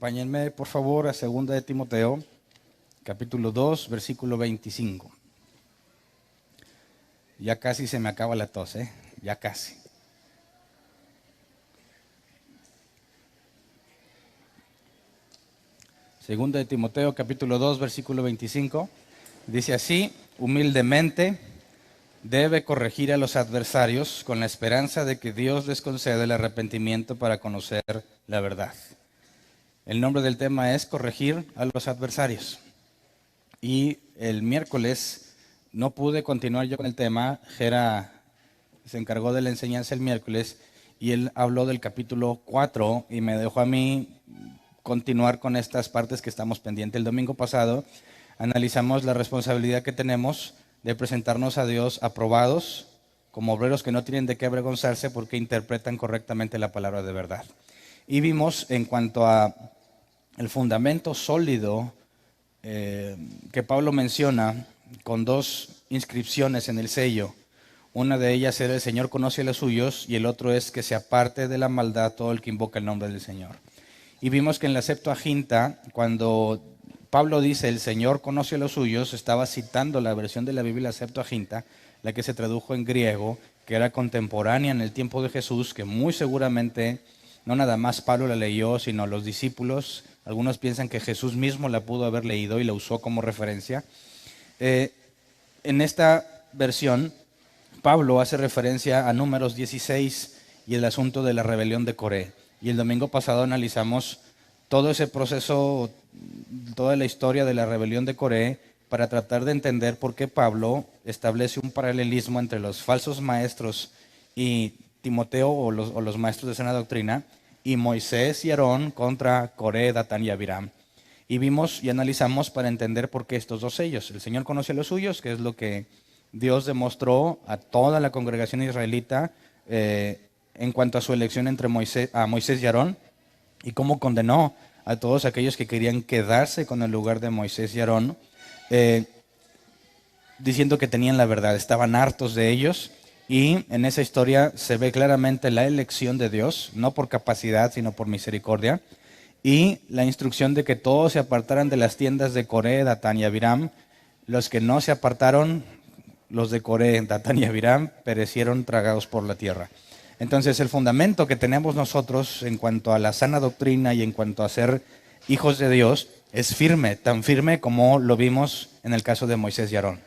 Acompáñenme, por favor, a 2 de Timoteo, capítulo 2, versículo 25. Ya casi se me acaba la tos, ya casi. Segunda de Timoteo, capítulo 2, versículo 25. Dice así: humildemente debe corregir a los adversarios con la esperanza de que Dios les conceda el arrepentimiento para conocer la verdad. El nombre del tema es corregir a los adversarios. Y el miércoles no pude continuar yo con el tema. Gera se encargó de la enseñanza el miércoles y él habló del capítulo 4 y me dejó a mí continuar con estas partes que estamos pendientes. El domingo pasado analizamos la responsabilidad que tenemos de presentarnos a Dios aprobados como obreros que no tienen de qué avergonzarse porque interpretan correctamente la palabra de verdad. Y vimos en cuanto a el fundamento sólido que Pablo menciona con dos inscripciones en el sello. Una de ellas era: el Señor conoce a los suyos, y el otro es: que se aparte de la maldad todo el que invoca el nombre del Señor. Y vimos que en la Septuaginta, cuando Pablo dice el Señor conoce a los suyos, estaba citando la versión de la Biblia Septuaginta, la que se tradujo en griego, que era contemporánea en el tiempo de Jesús, que muy seguramente no nada más Pablo la leyó, sino los discípulos. Algunos piensan que Jesús mismo la pudo haber leído y la usó como referencia. En esta versión, Pablo hace referencia a Números 16 y el asunto de la rebelión de Coré. Y el domingo pasado analizamos todo ese proceso, toda la historia de la rebelión de Coré, para tratar de entender por qué Pablo establece un paralelismo entre los falsos maestros y Timoteo o los maestros de sana doctrina, y Moisés y Aarón contra Coré, Datán y Abiram. Y vimos y analizamos para entender por qué estos dos sellos. El Señor conoce a los suyos, que es lo que Dios demostró a toda la congregación israelita en cuanto a su elección entre Moisés y Aarón, y cómo condenó a todos aquellos que querían quedarse con el lugar de Moisés y Aarón, diciendo que tenían la verdad, estaban hartos de ellos. Y en esa historia se ve claramente la elección de Dios, no por capacidad, sino por misericordia, y la instrucción de que todos se apartaran de las tiendas de Coré, Datán y Abiram. Los que no se apartaron, los de Coré, Datán y Abiram, perecieron tragados por la tierra. Entonces, el fundamento que tenemos nosotros en cuanto a la sana doctrina y en cuanto a ser hijos de Dios es firme, tan firme como lo vimos en el caso de Moisés y Aarón.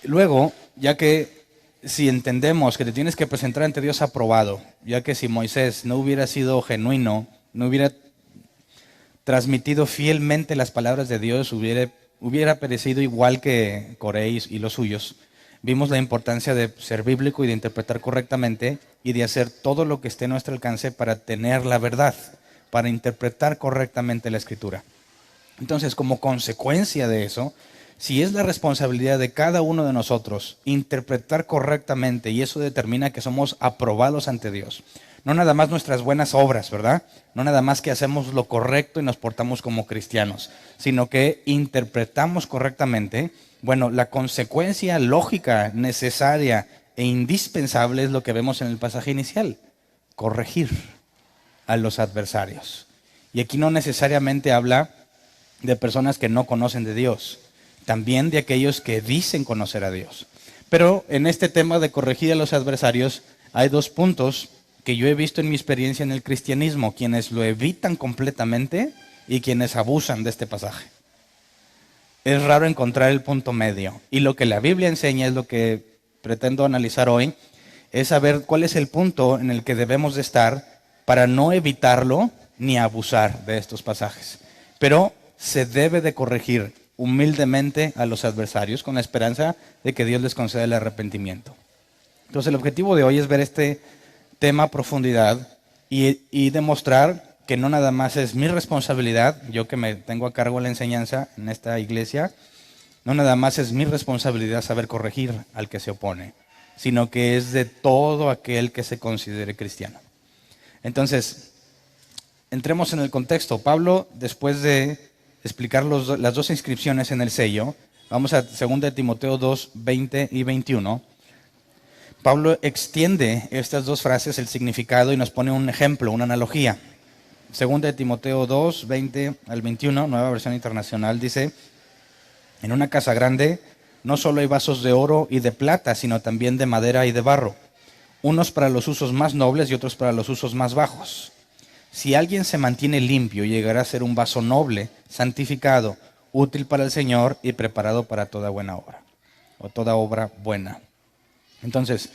Luego, ya que si entendemos que te tienes que presentar ante Dios aprobado, ya que si Moisés no hubiera sido genuino, no hubiera transmitido fielmente las palabras de Dios, hubiera perecido igual que Coré y los suyos. Vimos la importancia de ser bíblico y de interpretar correctamente y de hacer todo lo que esté a nuestro alcance para tener la verdad, para interpretar correctamente la Escritura. Entonces, como consecuencia de eso, si es la responsabilidad de cada uno de nosotros interpretar correctamente, y eso determina que somos aprobados ante Dios. No nada más nuestras buenas obras, ¿verdad? No nada más que hacemos lo correcto y nos portamos como cristianos, sino que interpretamos correctamente. Bueno, la consecuencia lógica, necesaria e indispensable es lo que vemos en el pasaje inicial: corregir a los adversarios. Y aquí no necesariamente habla de personas que no conocen de Dios, también de aquellos que dicen conocer a Dios. Pero en este tema de corregir a los adversarios hay dos puntos que yo he visto en mi experiencia en el cristianismo: quienes lo evitan completamente y quienes abusan de este pasaje. Es raro encontrar el punto medio, y lo que la Biblia enseña es lo que pretendo analizar hoy, es saber cuál es el punto en el que debemos de estar para no evitarlo ni abusar de estos pasajes. Pero se debe de corregir humildemente a los adversarios con la esperanza de que Dios les conceda el arrepentimiento. Entonces, el objetivo de hoy es ver este tema a profundidad y demostrar que no nada más es mi responsabilidad, yo que me tengo a cargo de la enseñanza en esta iglesia, no nada más es mi responsabilidad saber corregir al que se opone, sino que es de todo aquel que se considere cristiano. Entonces, entremos en el contexto. Pablo, después de explicar las dos inscripciones en el sello, vamos a 2 de Timoteo 2, 20 y 21. Pablo extiende estas dos frases, el significado, y nos pone un ejemplo, una analogía. Segunda de Timoteo 2, 20 al 21, Nueva Versión Internacional, dice: en una casa grande no solo hay vasos de oro y de plata, sino también de madera y de barro, unos para los usos más nobles y otros para los usos más bajos. Si alguien se mantiene limpio, llegará a ser un vaso noble, santificado, útil para el Señor y preparado para toda buena obra, o toda obra buena. Entonces,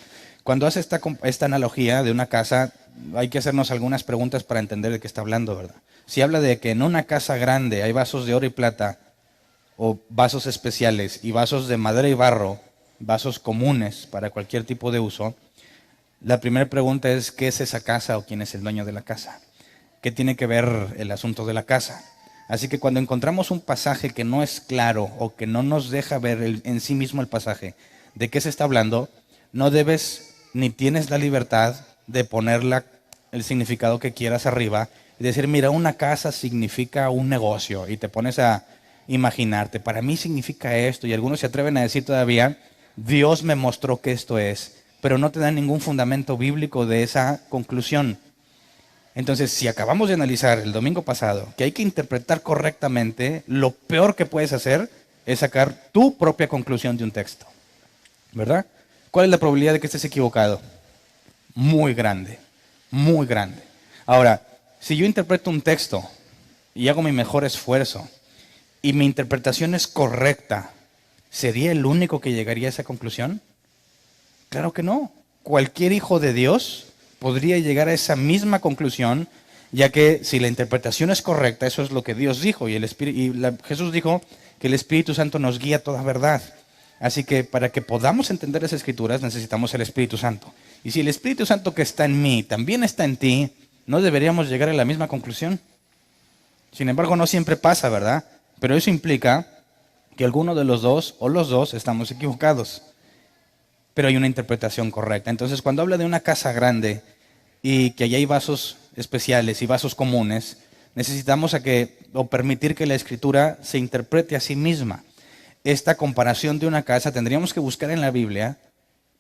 cuando hace esta analogía de una casa, hay que hacernos algunas preguntas para entender de qué está hablando, ¿verdad? Si habla de que en una casa grande hay vasos de oro y plata, o vasos especiales, y vasos de madera y barro, vasos comunes para cualquier tipo de uso, la primera pregunta es: ¿qué es esa casa o quién es el dueño de la casa? ¿Qué tiene que ver el asunto de la casa? Así que cuando encontramos un pasaje que no es claro o que no nos deja ver en sí mismo el pasaje de qué se está hablando, no debes ni tienes la libertad de poner el significado que quieras arriba y decir: mira, una casa significa un negocio, y te pones a imaginarte, para mí significa esto, y algunos se atreven a decir todavía: Dios me mostró que esto es, pero no te dan ningún fundamento bíblico de esa conclusión. Entonces, si acabamos de analizar el domingo pasado que hay que interpretar correctamente, lo peor que puedes hacer es sacar tu propia conclusión de un texto, ¿verdad? ¿Cuál es la probabilidad de que estés equivocado? Muy grande, muy grande. Ahora, si yo interpreto un texto y hago mi mejor esfuerzo y mi interpretación es correcta, ¿sería el único que llegaría a esa conclusión? Claro que no. Cualquier hijo de Dios podría llegar a esa misma conclusión, ya que si la interpretación es correcta, eso es lo que Dios dijo, y Jesús dijo que el Espíritu Santo nos guía a toda verdad. Así que para que podamos entender las Escrituras necesitamos el Espíritu Santo. Y si el Espíritu Santo que está en mí también está en ti, no deberíamos llegar a la misma conclusión. Sin embargo, no siempre pasa, ¿verdad? Pero eso implica que alguno de los dos o los dos estamos equivocados. Pero hay una interpretación correcta. Entonces, cuando habla de una casa grande y que allá hay vasos especiales y vasos comunes, necesitamos permitir que la Escritura se interprete a sí misma. Esta comparación de una casa tendríamos que buscar en la Biblia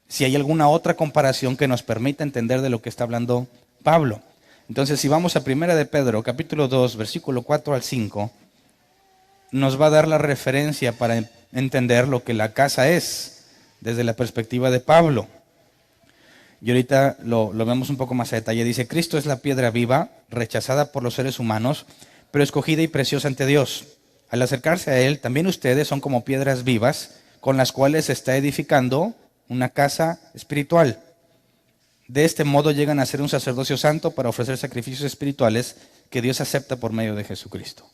si hay alguna otra comparación que nos permita entender de lo que está hablando Pablo. Entonces, si vamos a 1 de Pedro, capítulo 2, versículo 4 al 5, nos va a dar la referencia para entender lo que la casa es desde la perspectiva de Pablo. Y ahorita lo vemos un poco más a detalle. Dice: Cristo es la piedra viva, rechazada por los seres humanos, pero escogida y preciosa ante Dios. Al acercarse a Él, también ustedes son como piedras vivas, con las cuales se está edificando una casa espiritual. De este modo llegan a ser un sacerdocio santo para ofrecer sacrificios espirituales que Dios acepta por medio de Jesucristo.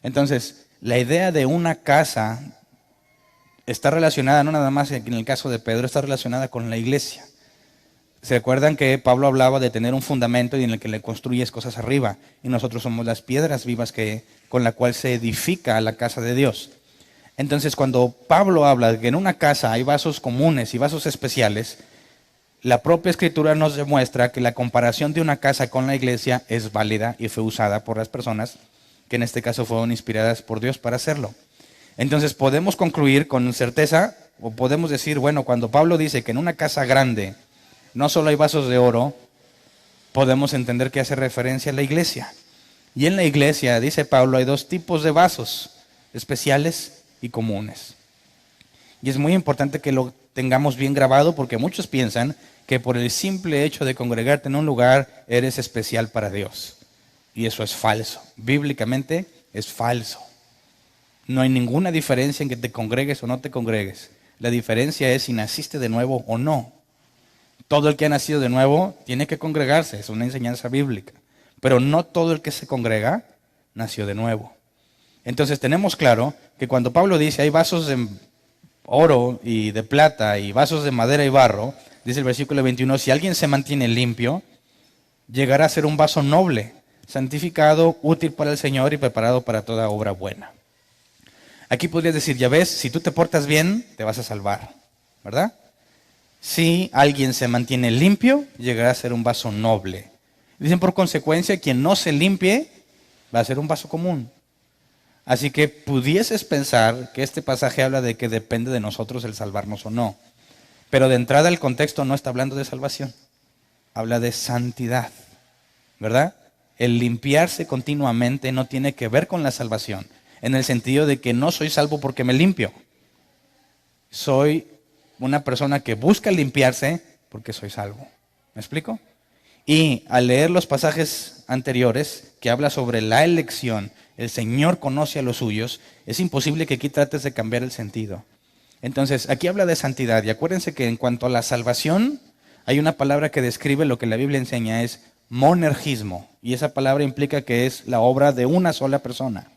Entonces, la idea de una casa está relacionada, no nada más en el caso de Pedro, está relacionada con la iglesia. ¿Se acuerdan que Pablo hablaba de tener un fundamento y en el que le construyes cosas arriba? Y nosotros somos las piedras vivas con la cual se edifica la casa de Dios. Entonces, cuando Pablo habla de que en una casa hay vasos comunes y vasos especiales, la propia Escritura nos demuestra que la comparación de una casa con la iglesia es válida y fue usada por las personas que en este caso fueron inspiradas por Dios para hacerlo. Entonces podemos concluir con certeza, o podemos decir, bueno, cuando Pablo dice que en una casa grande no solo hay vasos de oro, podemos entender que hace referencia a la iglesia. Y en la iglesia, dice Pablo, hay dos tipos de vasos, especiales y comunes. Y es muy importante que lo tengamos bien grabado, porque muchos piensan que por el simple hecho de congregarte en un lugar eres especial para Dios. Y eso es falso. Bíblicamente es falso. No hay ninguna diferencia en que te congregues o no te congregues. La diferencia es si naciste de nuevo o no. Todo el que ha nacido de nuevo tiene que congregarse, es una enseñanza bíblica. Pero no todo el que se congrega nació de nuevo. Entonces tenemos claro que cuando Pablo dice hay vasos de oro y de plata y vasos de madera y barro, dice el versículo 21, si alguien se mantiene limpio, llegará a ser un vaso noble, santificado, útil para el Señor y preparado para toda obra buena. Aquí podrías decir, ya ves, si tú te portas bien, te vas a salvar, ¿verdad? Si alguien se mantiene limpio, llegará a ser un vaso noble. Dicen, por consecuencia, quien no se limpie va a ser un vaso común. Así que pudieses pensar que este pasaje habla de que depende de nosotros el salvarnos o no. Pero de entrada el contexto no está hablando de salvación, habla de santidad, ¿verdad? El limpiarse continuamente no tiene que ver con la salvación, en el sentido de que no soy salvo porque me limpio. Soy una persona que busca limpiarse porque soy salvo. ¿Me explico? Y al leer los pasajes anteriores que habla sobre la elección, el Señor conoce a los suyos, es imposible que aquí trates de cambiar el sentido. Entonces, aquí habla de santidad, y acuérdense que en cuanto a la salvación, hay una palabra que describe lo que la Biblia enseña, es monergismo, y esa palabra implica que es la obra de una sola persona.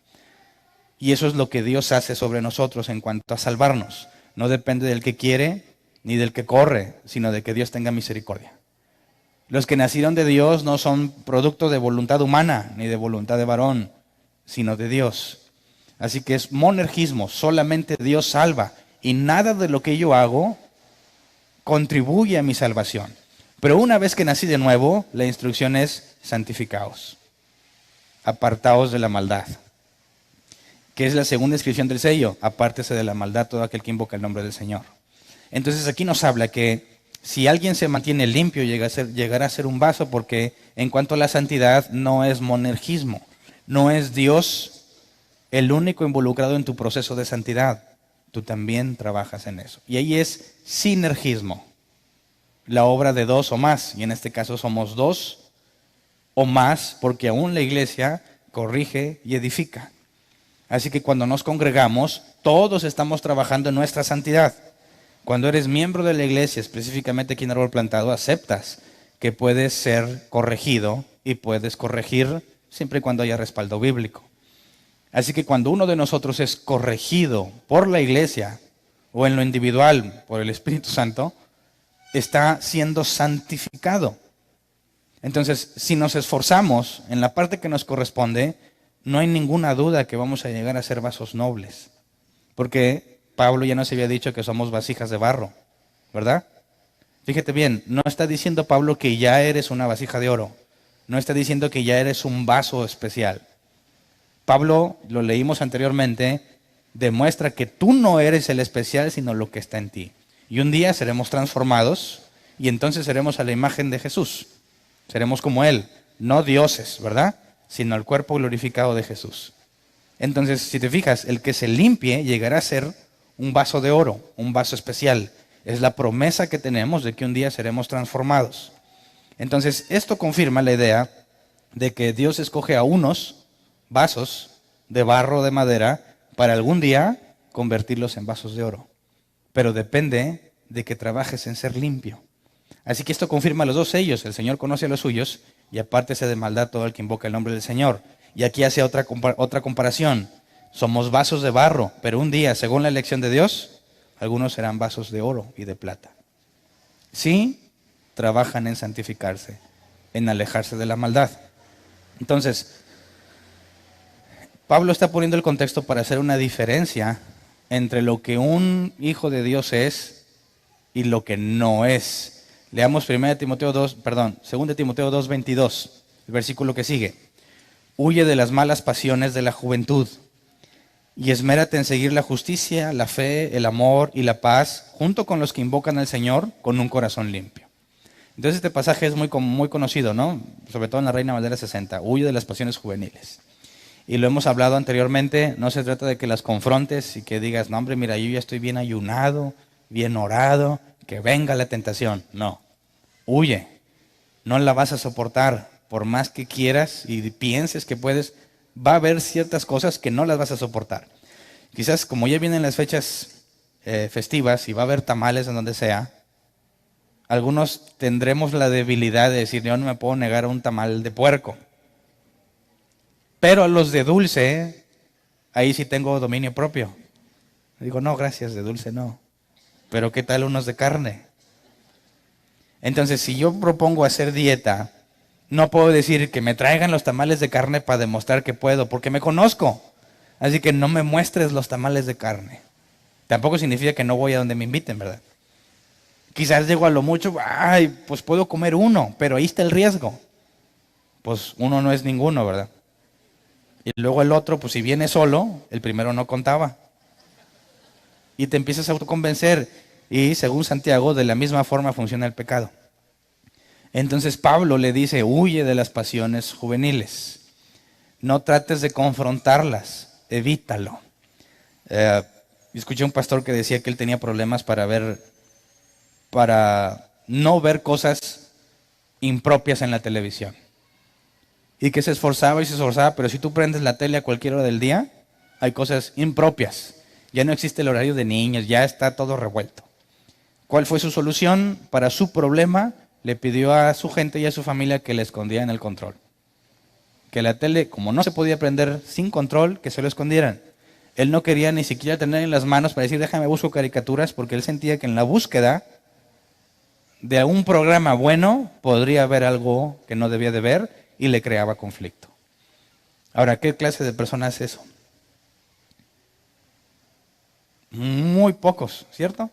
Y eso es lo que Dios hace sobre nosotros en cuanto a salvarnos. No depende del que quiere ni del que corre, sino de que Dios tenga misericordia. Los que nacieron de Dios no son producto de voluntad humana ni de voluntad de varón, sino de Dios. Así que es monergismo, solamente Dios salva. Y nada de lo que yo hago contribuye a mi salvación. Pero una vez que nací de nuevo, la instrucción es santificaos, apartaos de la maldad. Que es la segunda inscripción del sello, apártese de la maldad todo aquel que invoca el nombre del Señor. Entonces aquí nos habla que si alguien se mantiene limpio, llegará a ser un vaso, porque en cuanto a la santidad no es monergismo, no es Dios el único involucrado en tu proceso de santidad. Tú también trabajas en eso. Y ahí es sinergismo, la obra de dos o más, y en este caso somos dos o más, porque aún la iglesia corrige y edifica. Así que cuando nos congregamos, todos estamos trabajando en nuestra santidad. Cuando eres miembro de la iglesia, específicamente aquí en Árbol Plantado, aceptas que puedes ser corregido y puedes corregir siempre y cuando haya respaldo bíblico. Así que cuando uno de nosotros es corregido por la iglesia o en lo individual por el Espíritu Santo, está siendo santificado. Entonces, si nos esforzamos en la parte que nos corresponde, no hay ninguna duda que vamos a llegar a ser vasos nobles. Porque Pablo ya nos había dicho que somos vasijas de barro, ¿verdad? Fíjate bien, no está diciendo Pablo que ya eres una vasija de oro. No está diciendo que ya eres un vaso especial. Pablo, lo leímos anteriormente, demuestra que tú no eres el especial, sino lo que está en ti. Y un día seremos transformados y entonces seremos a la imagen de Jesús. Seremos como Él, no dioses, ¿verdad? Sino el cuerpo glorificado de Jesús. Entonces, si te fijas, el que se limpie llegará a ser un vaso de oro, un vaso especial. Es la promesa que tenemos de que un día seremos transformados. Entonces, esto confirma la idea de que Dios escoge a unos vasos de barro o de madera para algún día convertirlos en vasos de oro. Pero depende de que trabajes en ser limpio. Así que esto confirma los dos sellos. El Señor conoce a los suyos y apártese de maldad todo el que invoca el nombre del Señor. Y aquí hace otra comparación. Somos vasos de barro, pero un día, según la elección de Dios, algunos serán vasos de oro y de plata. Sí, trabajan en santificarse, en alejarse de la maldad. Entonces, Pablo está poniendo el contexto para hacer una diferencia entre lo que un hijo de Dios es y lo que no es. Leamos 2 Timoteo 2:22, el versículo que sigue. Huye de las malas pasiones de la juventud y esmérate en seguir la justicia, la fe, el amor y la paz, junto con los que invocan al Señor con un corazón limpio. Entonces este pasaje es muy conocido, ¿no? Sobre todo en la Reina Valera 60. Huye de las pasiones juveniles. Y lo hemos hablado anteriormente, no se trata de que las confrontes y que digas, no hombre, mira, yo ya estoy bien ayunado, bien orado, que venga la tentación. No, huye, no la vas a soportar, por más que quieras y pienses que puedes, va a haber ciertas cosas que no las vas a soportar. Quizás como ya vienen las fechas festivas y va a haber tamales en donde sea, algunos tendremos la debilidad de decir, yo no me puedo negar a un tamal de puerco. Pero a los de dulce, ahí sí tengo dominio propio. Digo, no, gracias, de dulce no. Pero ¿qué tal unos de carne? Entonces, si yo propongo hacer dieta, no puedo decir que me traigan los tamales de carne para demostrar que puedo, porque me conozco. Así que no me muestres los tamales de carne. Tampoco significa que no voy a donde me inviten, ¿verdad? Quizás llego a lo mucho, ay, pues puedo comer uno, pero ahí está el riesgo. Pues uno no es ninguno, ¿verdad? Y luego el otro, pues si viene solo, el primero no contaba. Y te empiezas a autoconvencer. Y según Santiago, de la misma forma funciona el pecado. Entonces Pablo le dice, huye de las pasiones juveniles. No trates de confrontarlas, evítalo. Escuché un pastor que decía que él tenía problemas para no ver cosas impropias en la televisión. Y que se esforzaba y se esforzaba, pero si tú prendes la tele a cualquier hora del día, hay cosas impropias. Ya no existe el horario de niños, ya está todo revuelto. ¿Cuál fue su solución para su problema? Le pidió a su gente y a su familia que le escondieran el control. Que la tele, como no se podía prender sin control, que se lo escondieran. Él no quería ni siquiera tener en las manos para decir, déjame busco caricaturas, porque él sentía que en la búsqueda de un programa bueno podría haber algo que no debía de ver y le creaba conflicto. Ahora, ¿qué clase de persona es eso? Muy pocos, ¿cierto?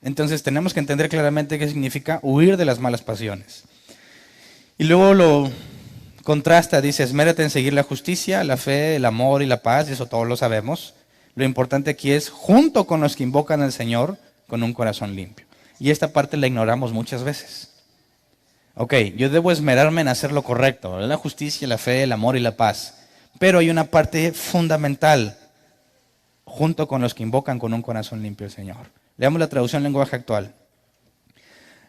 Entonces tenemos que entender claramente qué significa huir de las malas pasiones. Y luego lo contrasta, dice, esmérate en seguir la justicia, la fe, el amor y la paz, y eso todos lo sabemos. Lo importante aquí es, junto con los que invocan al Señor, con un corazón limpio. Y esta parte la ignoramos muchas veces. Ok, yo debo esmerarme en hacer lo correcto, la justicia, la fe, el amor y la paz. Pero hay una parte fundamental, junto con los que invocan con un corazón limpio al Señor. Leamos la traducción lenguaje actual.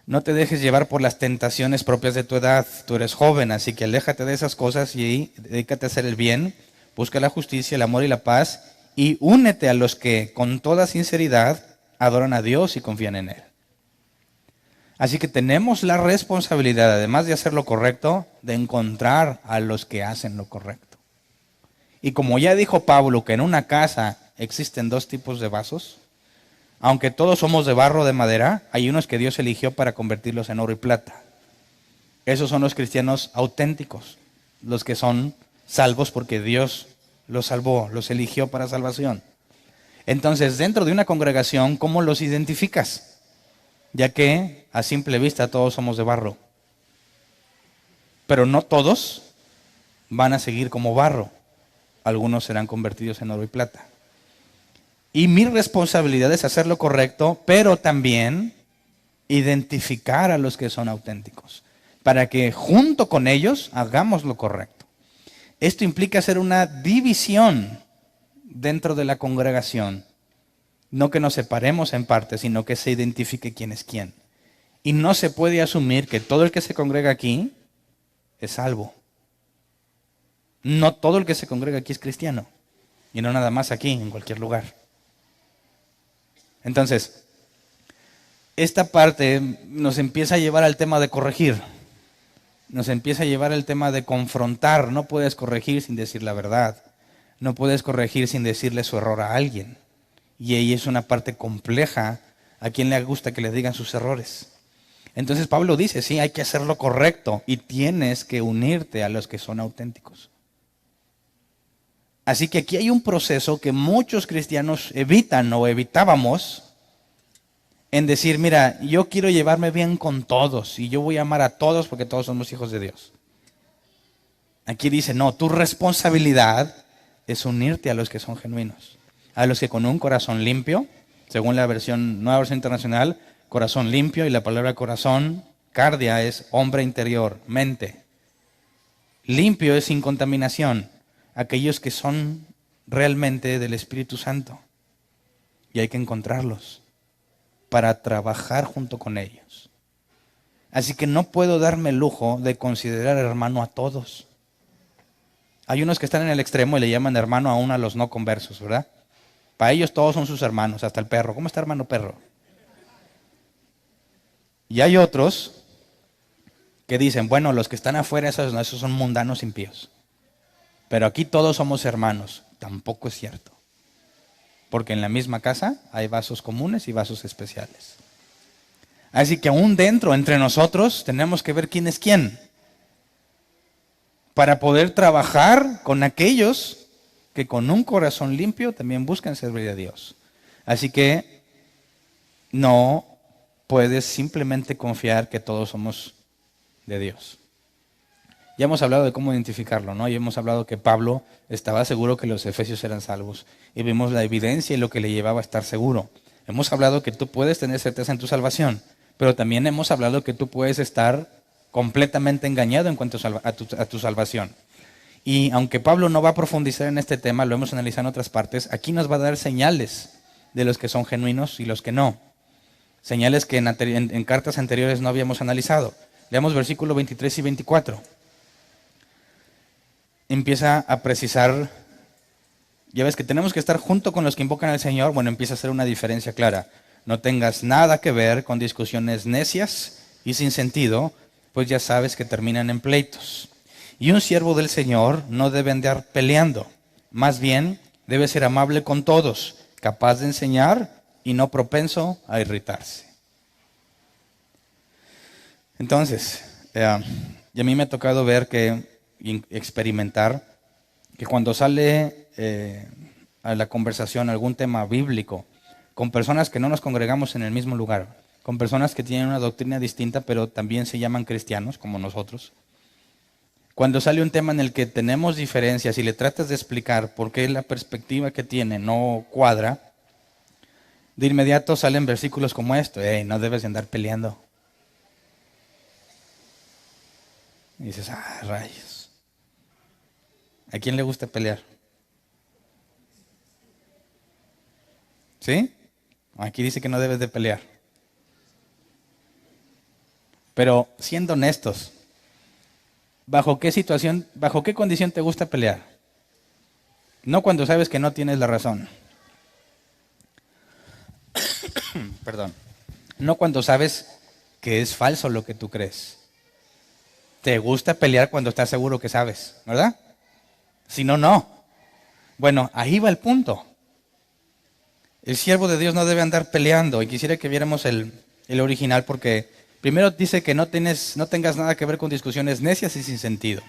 No te dejes llevar por las tentaciones propias de tu edad. Tú eres joven, así que aléjate de esas cosas y dedícate a hacer el bien. Busca la justicia, el amor y la paz y únete a los que con toda sinceridad adoran a Dios y confían en Él. Así que tenemos la responsabilidad, además de hacer lo correcto, de encontrar a los que hacen lo correcto. Y como ya dijo Pablo que en una casa existen dos tipos de vasos, aunque todos somos de barro o de madera, hay unos que Dios eligió para convertirlos en oro y plata. Esos son los cristianos auténticos, los que son salvos porque Dios los salvó, los eligió para salvación. Entonces, dentro de una congregación, ¿cómo los identificas? Ya que a simple vista todos somos de barro. Pero no todos van a seguir como barro. Algunos serán convertidos en oro y plata. Y mi responsabilidad es hacer lo correcto, pero también identificar a los que son auténticos, para que junto con ellos hagamos lo correcto. Esto implica hacer una división dentro de la congregación. No que nos separemos en partes, sino que se identifique quién es quién. Y no se puede asumir que todo el que se congrega aquí es salvo. No todo el que se congrega aquí es cristiano. Y no nada más aquí, en cualquier lugar. Entonces, esta parte nos empieza a llevar al tema de corregir. Nos empieza a llevar al tema de confrontar. No puedes corregir sin decir la verdad. No puedes corregir sin decirle su error a alguien. Y ahí es una parte compleja. ¿A quién le gusta que le digan sus errores? Entonces Pablo dice, sí, hay que hacer lo correcto y tienes que unirte a los que son auténticos. Así que aquí hay un proceso que muchos cristianos evitan o evitábamos en decir, mira, yo quiero llevarme bien con todos y yo voy a amar a todos porque todos somos hijos de Dios. Aquí dice, no, tu responsabilidad es unirte a los que son genuinos, a los que con un corazón limpio, según la nueva versión internacional, corazón limpio, y la palabra corazón, cardia, es hombre interior, mente. Limpio es sin contaminación, aquellos que son realmente del Espíritu Santo. Y hay que encontrarlos para trabajar junto con ellos. Así que no puedo darme el lujo de considerar hermano a todos. Hay unos que están en el extremo y le llaman hermano aún a los no conversos, ¿verdad? Para ellos todos son sus hermanos, hasta el perro. ¿Cómo está, hermano perro? Y hay otros que dicen, bueno, los que están afuera, esos son mundanos impíos. Pero aquí todos somos hermanos. Tampoco es cierto. Porque en la misma casa hay vasos comunes y vasos especiales. Así que aún dentro, entre nosotros, tenemos que ver quién es quién. Para poder trabajar con aquellos que con un corazón limpio también buscan servir a Dios. Así que no puedes simplemente confiar que todos somos de Dios. Ya hemos hablado de cómo identificarlo, ¿no? Y hemos hablado que Pablo estaba seguro que los efesios eran salvos. Y vimos la evidencia y lo que le llevaba a estar seguro. Hemos hablado que tú puedes tener certeza en tu salvación, pero también hemos hablado que tú puedes estar completamente engañado en cuanto a tu salvación. Y aunque Pablo no va a profundizar en este tema, lo hemos analizado en otras partes, aquí nos va a dar señales de los que son genuinos y los que no. Señales que en cartas anteriores no habíamos analizado. Leamos versículos 23 y 24. Empieza a precisar, ya ves que tenemos que estar junto con los que invocan al Señor. Bueno, empieza a hacer una diferencia clara. No tengas nada que ver con discusiones necias y sin sentido, pues ya sabes que terminan en pleitos. Y un siervo del Señor no debe andar peleando. Más bien, debe ser amable con todos, capaz de enseñar y no propenso a irritarse. Entonces, y a mí me ha tocado ver y experimentar que cuando sale a la conversación algún tema bíblico, con personas que no nos congregamos en el mismo lugar, con personas que tienen una doctrina distinta, pero también se llaman cristianos, como nosotros, cuando sale un tema en el que tenemos diferencias y le tratas de explicar por qué la perspectiva que tiene no cuadra, de inmediato salen versículos como esto: no debes de andar peleando. Y dices, rayos. ¿A quién le gusta pelear? ¿Sí? Aquí dice que no debes de pelear. Pero siendo honestos, ¿bajo qué situación, bajo qué condición te gusta pelear? No cuando sabes que no tienes la razón. Perdón. No cuando sabes que es falso lo que tú crees. Te gusta pelear cuando estás seguro que sabes, ¿verdad? Si no, no. Bueno, ahí va el punto. El siervo de Dios no debe andar peleando. Y quisiera que viéramos el original, porque primero dice que no tengas nada que ver con discusiones necias y sin sentido.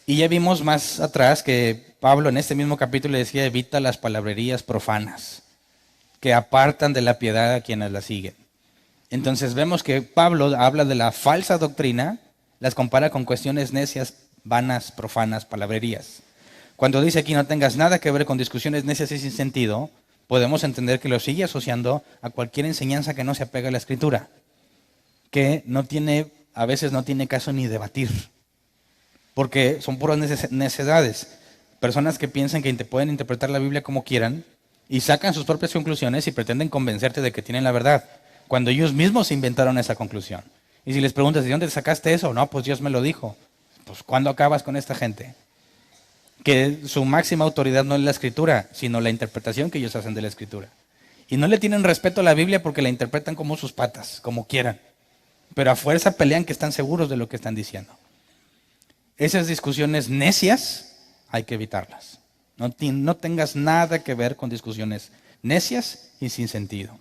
Y ya vimos más atrás que Pablo en este mismo capítulo le decía: evita las palabrerías profanas, que apartan de la piedad a quienes la siguen. Entonces vemos que Pablo habla de la falsa doctrina, las compara con cuestiones necias, vanas, profanas, palabrerías. Cuando dice aquí no tengas nada que ver con discusiones necias y sin sentido, podemos entender que lo sigue asociando a cualquier enseñanza que no se apega a la Escritura, que a veces no tiene caso ni debatir, porque son puras necedades. Personas que piensan que pueden interpretar la Biblia como quieran y sacan sus propias conclusiones y pretenden convencerte de que tienen la verdad, cuando ellos mismos inventaron esa conclusión. Y si les preguntas, ¿de dónde sacaste eso? No, pues Dios me lo dijo. Pues ¿cuándo acabas con esta gente? Que su máxima autoridad no es la Escritura, sino la interpretación que ellos hacen de la Escritura. Y no le tienen respeto a la Biblia porque la interpretan como sus patas, como quieran. Pero a fuerza pelean que están seguros de lo que están diciendo. Esas discusiones necias hay que evitarlas. No tengas nada que ver con discusiones necias y sin sentido.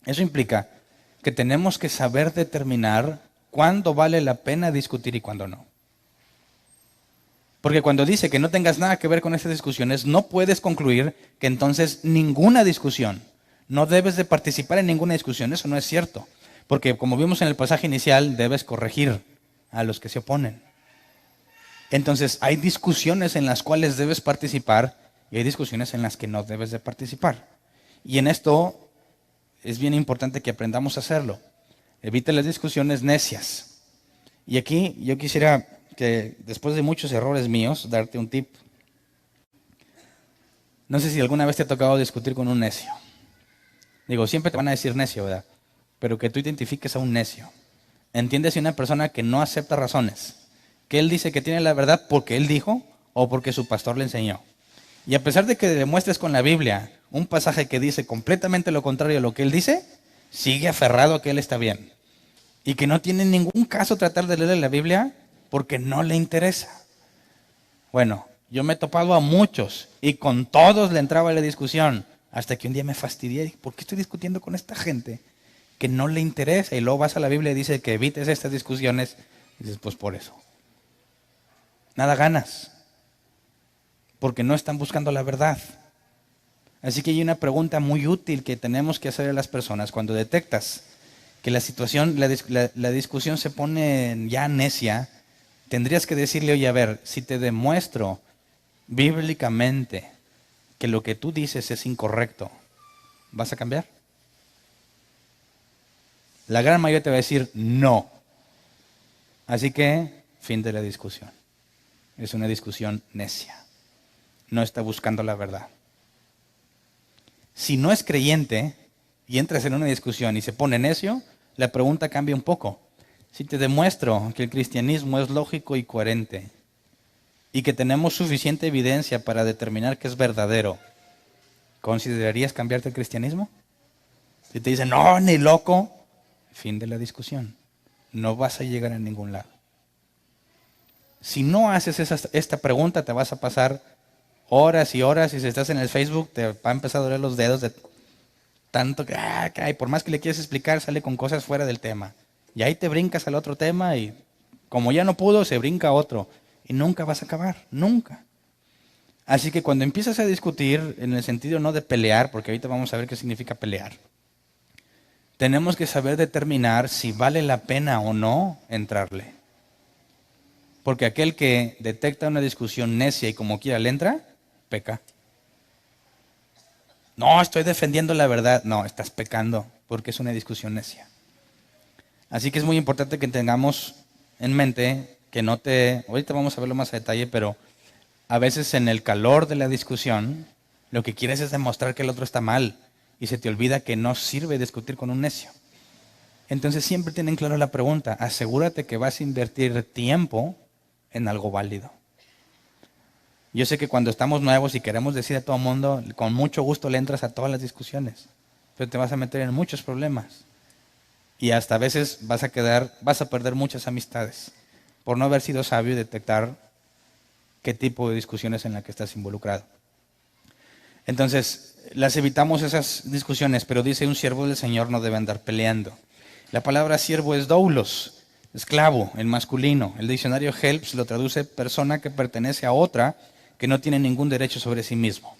Eso implica que tenemos que saber determinar cuándo vale la pena discutir y cuándo no. Porque cuando dice que no tengas nada que ver con esas discusiones, no puedes concluir que entonces ninguna discusión, no debes de participar en ninguna discusión. Eso no es cierto. Porque como vimos en el pasaje inicial, debes corregir a los que se oponen. Entonces hay discusiones en las cuales debes participar y hay discusiones en las que no debes de participar. Y en esto es bien importante que aprendamos a hacerlo. Evita las discusiones necias. Y aquí yo quisiera que, después de muchos errores míos, darte un tip. No sé si alguna vez te ha tocado discutir con un necio. Digo, siempre te van a decir necio, ¿verdad? Pero que tú identifiques a un necio. Entiendes si una persona que no acepta razones, que él dice que tiene la verdad porque él dijo o porque su pastor le enseñó. Y a pesar de que demuestres con la Biblia un pasaje que dice completamente lo contrario a lo que él dice, sigue aferrado a que él está bien. Y que no tiene ningún caso tratar de leer la Biblia porque no le interesa. Bueno, yo me he topado a muchos y con todos le entraba la discusión, hasta que un día me fastidié y dije, ¿por qué estoy discutiendo con esta gente que no le interesa? Y luego vas a la Biblia y dice que evites estas discusiones. Y dices, pues por eso. Nada ganas, porque no están buscando la verdad. Así que hay una pregunta muy útil que tenemos que hacer a las personas cuando detectas que la situación, la discusión se pone ya necia. Tendrías que decirle, oye, a ver, si te demuestro bíblicamente que lo que tú dices es incorrecto, ¿vas a cambiar? La gran mayoría te va a decir no. Así que, fin de la discusión. Es una discusión necia. No está buscando la verdad. Si no es creyente y entras en una discusión y se pone necio, la pregunta cambia un poco. Si te demuestro que el cristianismo es lógico y coherente y que tenemos suficiente evidencia para determinar que es verdadero, ¿considerarías cambiarte el cristianismo? Si te dicen, no, ni loco, fin de la discusión. No vas a llegar a ningún lado. Si no haces esta pregunta, te vas a pasar horas y horas, y si estás en el Facebook, te va a empezar a doler los dedos de tanto que, por más que le quieres explicar, sale con cosas fuera del tema. Y ahí te brincas al otro tema y como ya no pudo, se brinca a otro. Y nunca vas a acabar, nunca. Así que cuando empiezas a discutir, en el sentido no de pelear, porque ahorita vamos a ver qué significa pelear, tenemos que saber determinar si vale la pena o no entrarle. Porque aquel que detecta una discusión necia y como quiera le entra, peca. No, estoy defendiendo la verdad. No, estás pecando porque es una discusión necia. Así que es muy importante que tengamos en mente que ahorita vamos a verlo más a detalle, pero a veces en el calor de la discusión, lo que quieres es demostrar que el otro está mal y se te olvida que no sirve discutir con un necio. Entonces siempre tienen claro la pregunta, asegúrate que vas a invertir tiempo en algo válido. Yo sé que cuando estamos nuevos y queremos decir a todo el mundo, con mucho gusto le entras a todas las discusiones, pero te vas a meter en muchos problemas. Y hasta a veces vas a perder muchas amistades por no haber sido sabio y detectar qué tipo de discusiones en la que estás involucrado. Entonces, las evitamos esas discusiones, pero dice un siervo del Señor no debe andar peleando. La palabra siervo es doulos, esclavo, en masculino. El diccionario Helps lo traduce persona que pertenece a otra que no tiene ningún derecho sobre sí mismo.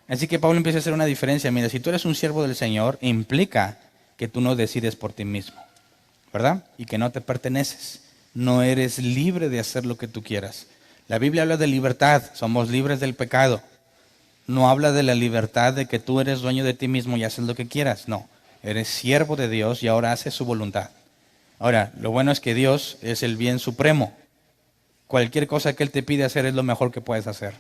Así que Pablo empieza a hacer una diferencia. Mira, si tú eres un siervo del Señor, implica que tú no decides por ti mismo, ¿verdad? Y que no te perteneces. No eres libre de hacer lo que tú quieras. La Biblia habla de libertad, somos libres del pecado. No habla de la libertad de que tú eres dueño de ti mismo y haces lo que quieras. No, eres siervo de Dios y ahora haces su voluntad. Ahora, lo bueno es que Dios es el bien supremo. Cualquier cosa que Él te pide hacer es lo mejor que puedes hacer.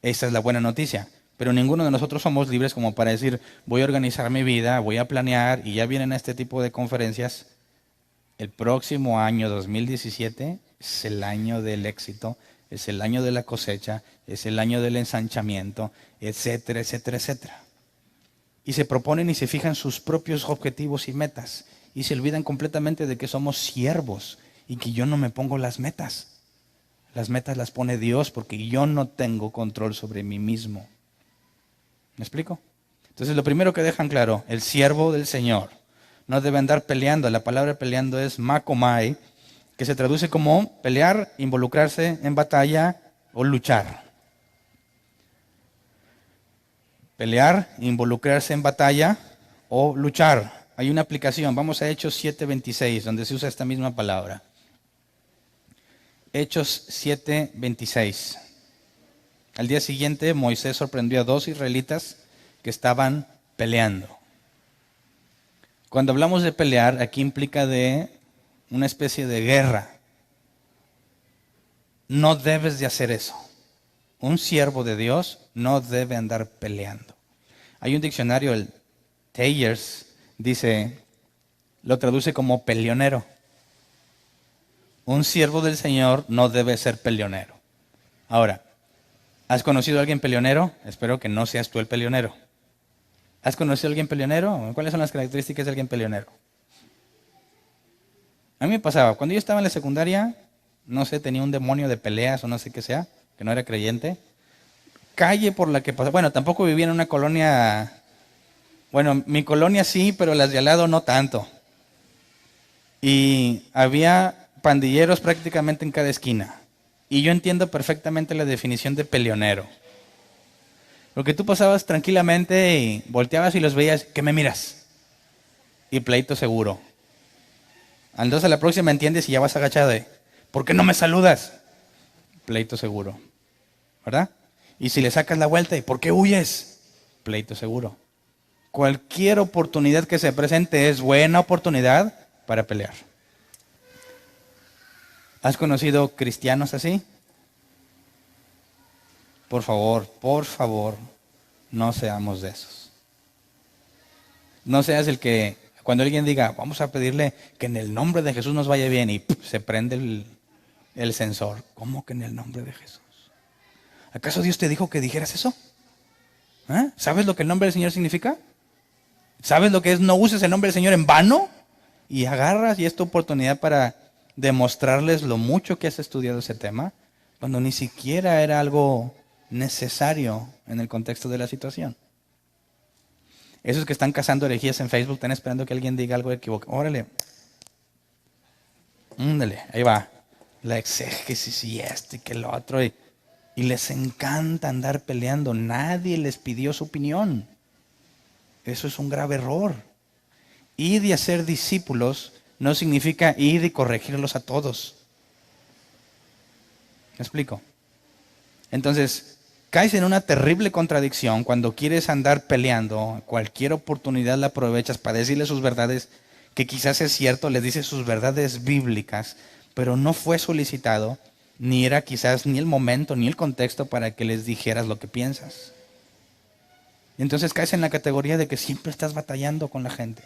Esa es la buena noticia. Pero ninguno de nosotros somos libres como para decir, voy a organizar mi vida, voy a planear, y ya vienen este tipo de conferencias. El próximo año 2017 es el año del éxito, es el año de la cosecha, es el año del ensanchamiento, etcétera, etcétera, etcétera. Y se proponen y se fijan sus propios objetivos y metas. Y se olvidan completamente de que somos siervos y que yo no me pongo las metas. Las metas las pone Dios porque yo no tengo control sobre mí mismo. ¿Me explico? Entonces lo primero que dejan claro, el siervo del Señor no debe andar peleando. La palabra peleando es makomai, que se traduce como pelear, involucrarse en batalla o luchar. Pelear, involucrarse en batalla o luchar. Hay una aplicación, vamos a Hechos 7:26, donde se usa esta misma palabra. Hechos 7:26. Al día siguiente, Moisés sorprendió a 2 israelitas que estaban peleando. Cuando hablamos de pelear, aquí implica de una especie de guerra. No debes de hacer eso. Un siervo de Dios no debe andar peleando. Hay un diccionario, el Thayers, lo traduce como peleonero. Un siervo del Señor no debe ser peleonero. Ahora, ¿has conocido a alguien peleonero? Espero que no seas tú el peleonero. ¿Has conocido a alguien peleonero? ¿Cuáles son las características de alguien peleonero? A mí me pasaba, cuando yo estaba en la secundaria, no sé, tenía un demonio de peleas o no sé qué sea, que no era creyente. Calle por la que pasaba, bueno, tampoco vivía en una colonia, bueno, mi colonia sí, pero las de al lado no tanto. Y había pandilleros prácticamente en cada esquina. Y yo entiendo perfectamente la definición de peleonero. Porque tú pasabas tranquilamente y volteabas y los veías, ¿qué me miras? Y pleito seguro. Entonces a la próxima entiendes y ya vas agachado de, ¿por qué no me saludas? Pleito seguro. ¿Verdad? Y si le sacas la vuelta, ¿y por qué huyes? Pleito seguro. Cualquier oportunidad que se presente es buena oportunidad para pelear. ¿Has conocido cristianos así? Por favor, no seamos de esos. No seas el que, cuando alguien diga, vamos a pedirle que en el nombre de Jesús nos vaya bien, y se prende el sensor. ¿Cómo que en el nombre de Jesús? ¿Acaso Dios te dijo que dijeras eso? ¿Eh? ¿Sabes lo que el nombre del Señor significa? ¿Sabes lo que es no uses el nombre del Señor en vano? Y agarras y es tu oportunidad para demostrarles lo mucho que has estudiado ese tema, cuando ni siquiera era algo necesario en el contexto de la situación. Esos que están cazando herejías en Facebook están esperando que alguien diga algo equivocado. Órale. Ándale, ahí va. La exégesis y y que lo otro. Y les encanta andar peleando. Nadie les pidió su opinión. Eso es un grave error. Ir y hacer discípulos no significa ir y corregirlos a todos. ¿Me explico? Entonces, caes en una terrible contradicción cuando quieres andar peleando. Cualquier oportunidad la aprovechas para decirle sus verdades, que quizás es cierto, les dices sus verdades bíblicas, pero no fue solicitado, ni era quizás ni el momento, ni el contexto para que les dijeras lo que piensas. Entonces caes en la categoría de que siempre estás batallando con la gente.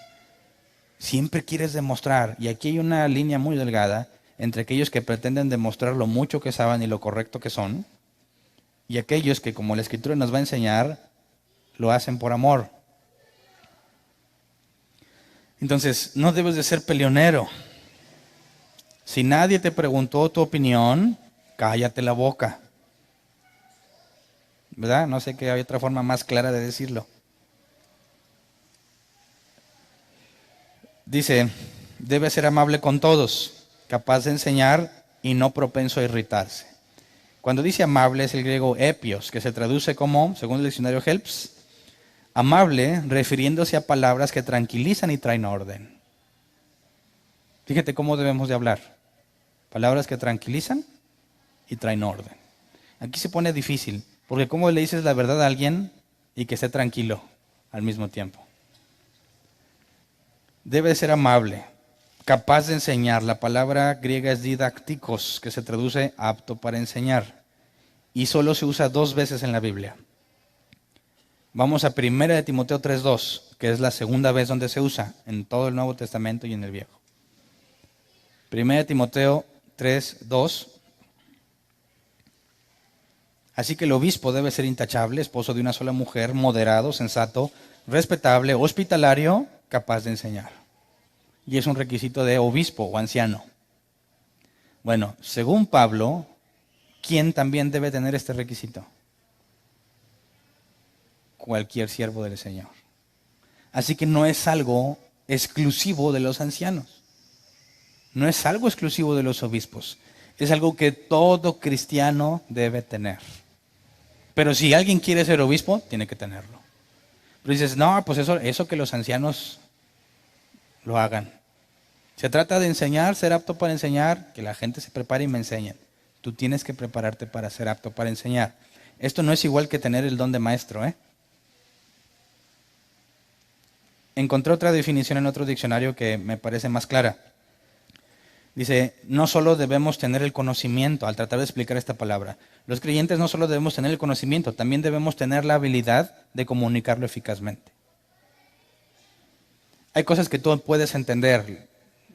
Siempre quieres demostrar, y aquí hay una línea muy delgada entre aquellos que pretenden demostrar lo mucho que saben y lo correcto que son, y aquellos que, como la Escritura nos va a enseñar, lo hacen por amor. Entonces, no debes de ser peleonero. Si nadie te preguntó tu opinión, cállate la boca. ¿Verdad? No sé que hay otra forma más clara de decirlo. Dice, debe ser amable con todos, capaz de enseñar y no propenso a irritarse. Cuando dice amable es el griego epios, que se traduce como, según el diccionario Helps, amable refiriéndose a palabras que tranquilizan y traen orden. Fíjate cómo debemos de hablar. Palabras que tranquilizan y traen orden. Aquí se pone difícil, porque ¿cómo le dices la verdad a alguien y que esté tranquilo al mismo tiempo? Debe ser amable, capaz de enseñar. La palabra griega es didácticos, que se traduce apto para enseñar. Y solo se usa 2 veces en la Biblia. Vamos a 1 de Timoteo 3:2, que es la segunda vez donde se usa en todo el Nuevo Testamento y en el Viejo. 1 de Timoteo 3:2. Así que el obispo debe ser intachable, esposo de una sola mujer, moderado, sensato, respetable, hospitalario, capaz de enseñar. Y es un requisito de obispo o anciano. Bueno, según Pablo, ¿quién también debe tener este requisito? Cualquier siervo del Señor. Así que no es algo exclusivo de los ancianos. No es algo exclusivo de los obispos. Es algo que todo cristiano debe tener. Pero si alguien quiere ser obispo, tiene que tenerlo. Pero dices, no, pues eso que los ancianos lo hagan. Se trata de enseñar, ser apto para enseñar, que la gente se prepare y me enseñen. Tú tienes que prepararte para ser apto para enseñar. Esto no es igual que tener el don de maestro, ¿eh? Encontré otra definición en otro diccionario que me parece más clara. Dice, no solo debemos tener el conocimiento, al tratar de explicar esta palabra. Los creyentes no solo debemos tener el conocimiento, también debemos tener la habilidad de comunicarlo eficazmente. Hay cosas que tú puedes entender.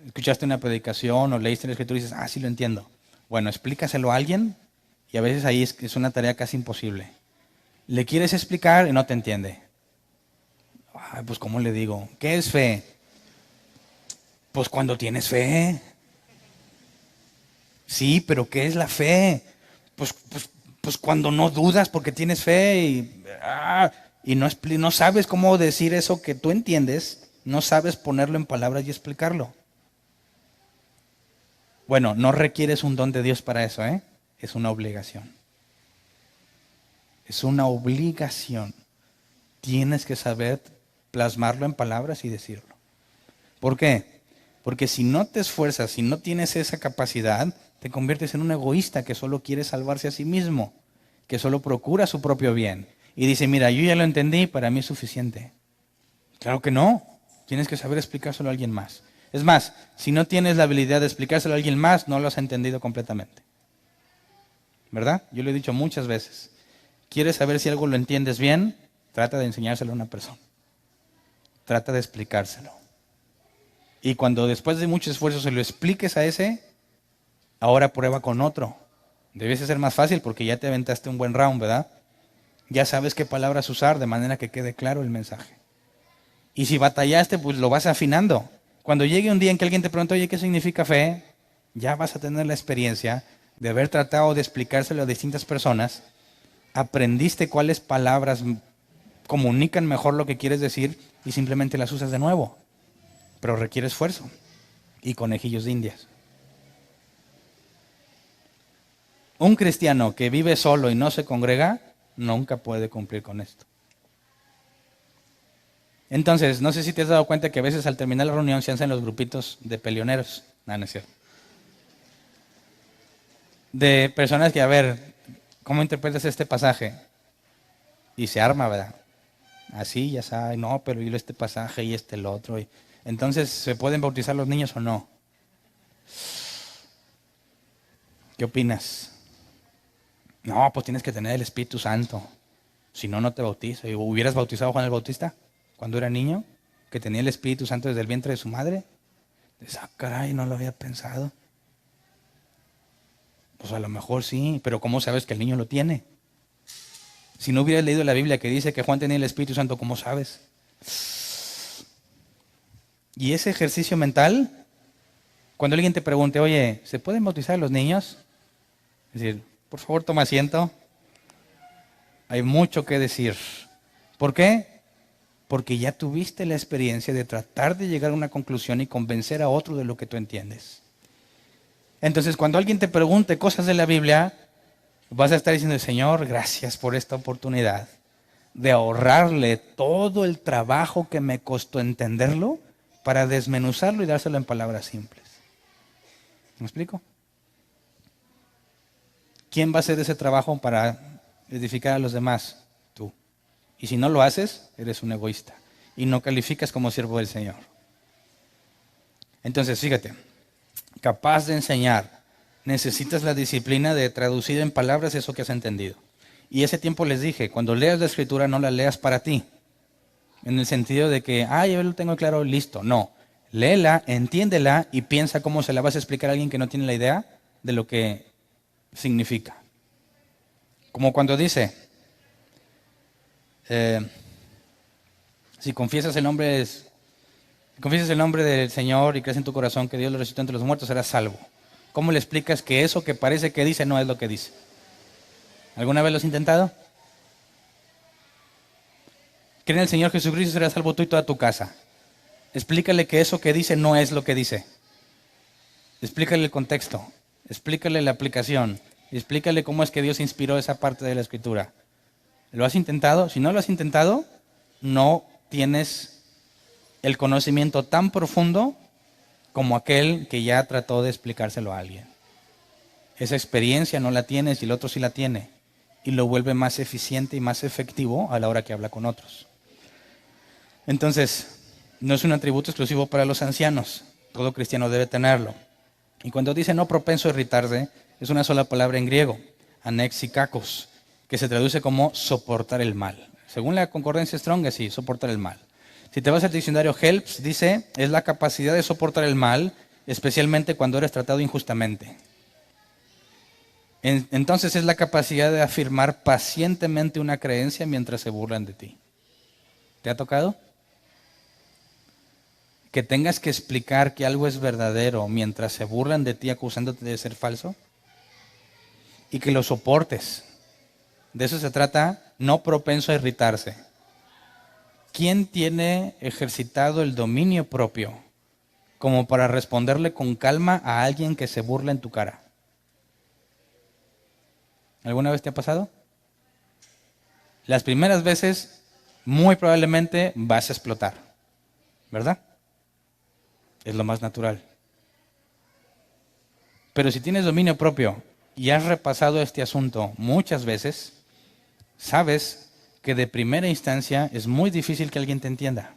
Escuchaste una predicación o leíste la Escritura y dices, sí lo entiendo. Bueno, explícaselo a alguien y a veces ahí es una tarea casi imposible. Le quieres explicar y no te entiende. Pues ¿cómo le digo? ¿Qué es fe? Pues cuando tienes fe. Sí, pero ¿qué es la fe? Pues cuando no dudas porque tienes fe y no sabes cómo decir eso que tú entiendes, no sabes ponerlo en palabras y explicarlo. Bueno, no requieres un don de Dios para eso, ¿eh? Es una obligación. Es una obligación. Tienes que saber plasmarlo en palabras y decirlo. ¿Por qué? Porque si no te esfuerzas, si no tienes esa capacidad, te conviertes en un egoísta que solo quiere salvarse a sí mismo, que solo procura su propio bien. Y dice, mira, yo ya lo entendí, para mí es suficiente. Claro que no. Tienes que saber explicárselo a alguien más. Es más, si no tienes la habilidad de explicárselo a alguien más, no lo has entendido completamente. ¿Verdad? Yo lo he dicho muchas veces. ¿Quieres saber si algo lo entiendes bien? Trata de enseñárselo a una persona. Trata de explicárselo. Y cuando después de mucho esfuerzo se lo expliques a ese, ahora prueba con otro. Debe ser más fácil porque ya te aventaste un buen round, ¿verdad? Ya sabes qué palabras usar de manera que quede claro el mensaje. Y si batallaste, pues lo vas afinando. Cuando llegue un día en que alguien te pregunte, oye, ¿qué significa fe? Ya vas a tener la experiencia de haber tratado de explicárselo a distintas personas. Aprendiste cuáles palabras comunican mejor lo que quieres decir y simplemente las usas de nuevo. Pero requiere esfuerzo y conejillos de indias. Un cristiano que vive solo y no se congrega, nunca puede cumplir con esto. Entonces, no sé si te has dado cuenta que a veces al terminar la reunión se hacen los grupitos de peleoneros. No, no es cierto. De personas que, a ver, ¿cómo interpretas este pasaje? Y se arma, ¿verdad? Así, ya sabes, no, pero y este pasaje y el otro. Entonces, ¿se pueden bautizar los niños o no? ¿Qué opinas? No, pues tienes que tener el Espíritu Santo. Si no, no te bautizo. ¿Hubieras bautizado a Juan el Bautista cuando era niño? Que tenía el Espíritu Santo desde el vientre de su madre. Dices, caray, no lo había pensado. Pues a lo mejor sí, pero ¿cómo sabes que el niño lo tiene? Si no hubieras leído la Biblia que dice que Juan tenía el Espíritu Santo, ¿cómo sabes? Y ese ejercicio mental, cuando alguien te pregunte, oye, ¿se pueden bautizar los niños? Es decir, por favor, toma asiento. Hay mucho que decir. ¿Por qué? Porque ya tuviste la experiencia de tratar de llegar a una conclusión y convencer a otro de lo que tú entiendes. Entonces, cuando alguien te pregunte cosas de la Biblia, vas a estar diciendo, Señor, gracias por esta oportunidad de ahorrarle todo el trabajo que me costó entenderlo para desmenuzarlo y dárselo en palabras simples. ¿Me explico? ¿Quién va a hacer ese trabajo para edificar a los demás? Tú. Y si no lo haces, eres un egoísta y no calificas como siervo del Señor. Entonces, fíjate, capaz de enseñar, necesitas la disciplina de traducir en palabras eso que has entendido. Y ese tiempo les dije, cuando leas la Escritura no la leas para ti, en el sentido de que, yo lo tengo claro, listo. No, léela, entiéndela y piensa cómo se la vas a explicar a alguien que no tiene la idea de lo que significa. Como cuando dice, si confiesas el nombre del Señor y crees en tu corazón que Dios lo resucitó entre los muertos, serás salvo. ¿Cómo le explicas que eso que parece que dice no es lo que dice? ¿Alguna vez lo has intentado? Cree en el Señor Jesucristo y serás salvo tú y toda tu casa. Explícale que eso que dice no es lo que dice. Explícale el contexto, explícale la aplicación, explícale cómo es que Dios inspiró esa parte de la Escritura. ¿Lo has intentado? Si no lo has intentado, no tienes el conocimiento tan profundo como aquel que ya trató de explicárselo a alguien. Esa experiencia no la tienes y el otro sí la tiene. Y lo vuelve más eficiente y más efectivo a la hora que habla con otros. Entonces, no es un atributo exclusivo para los ancianos. Todo cristiano debe tenerlo. Y cuando dice no propenso a irritarse, es una sola palabra en griego, anexikakos, que se traduce como soportar el mal. Según la concordancia Strong, es sí, soportar el mal. Si te vas al diccionario Helps, dice, es la capacidad de soportar el mal, especialmente cuando eres tratado injustamente. Entonces es la capacidad de afirmar pacientemente una creencia mientras se burlan de ti. ¿Te ha tocado? Que tengas que explicar que algo es verdadero mientras se burlan de ti acusándote de ser falso. Y que lo soportes. De eso se trata, no propenso a irritarse. ¿Quién tiene ejercitado el dominio propio como para responderle con calma a alguien que se burla en tu cara? ¿Alguna vez te ha pasado? Las primeras veces, muy probablemente vas a explotar, ¿verdad? Es lo más natural. Pero si tienes dominio propio y has repasado este asunto muchas veces, sabes que de primera instancia es muy difícil que alguien te entienda.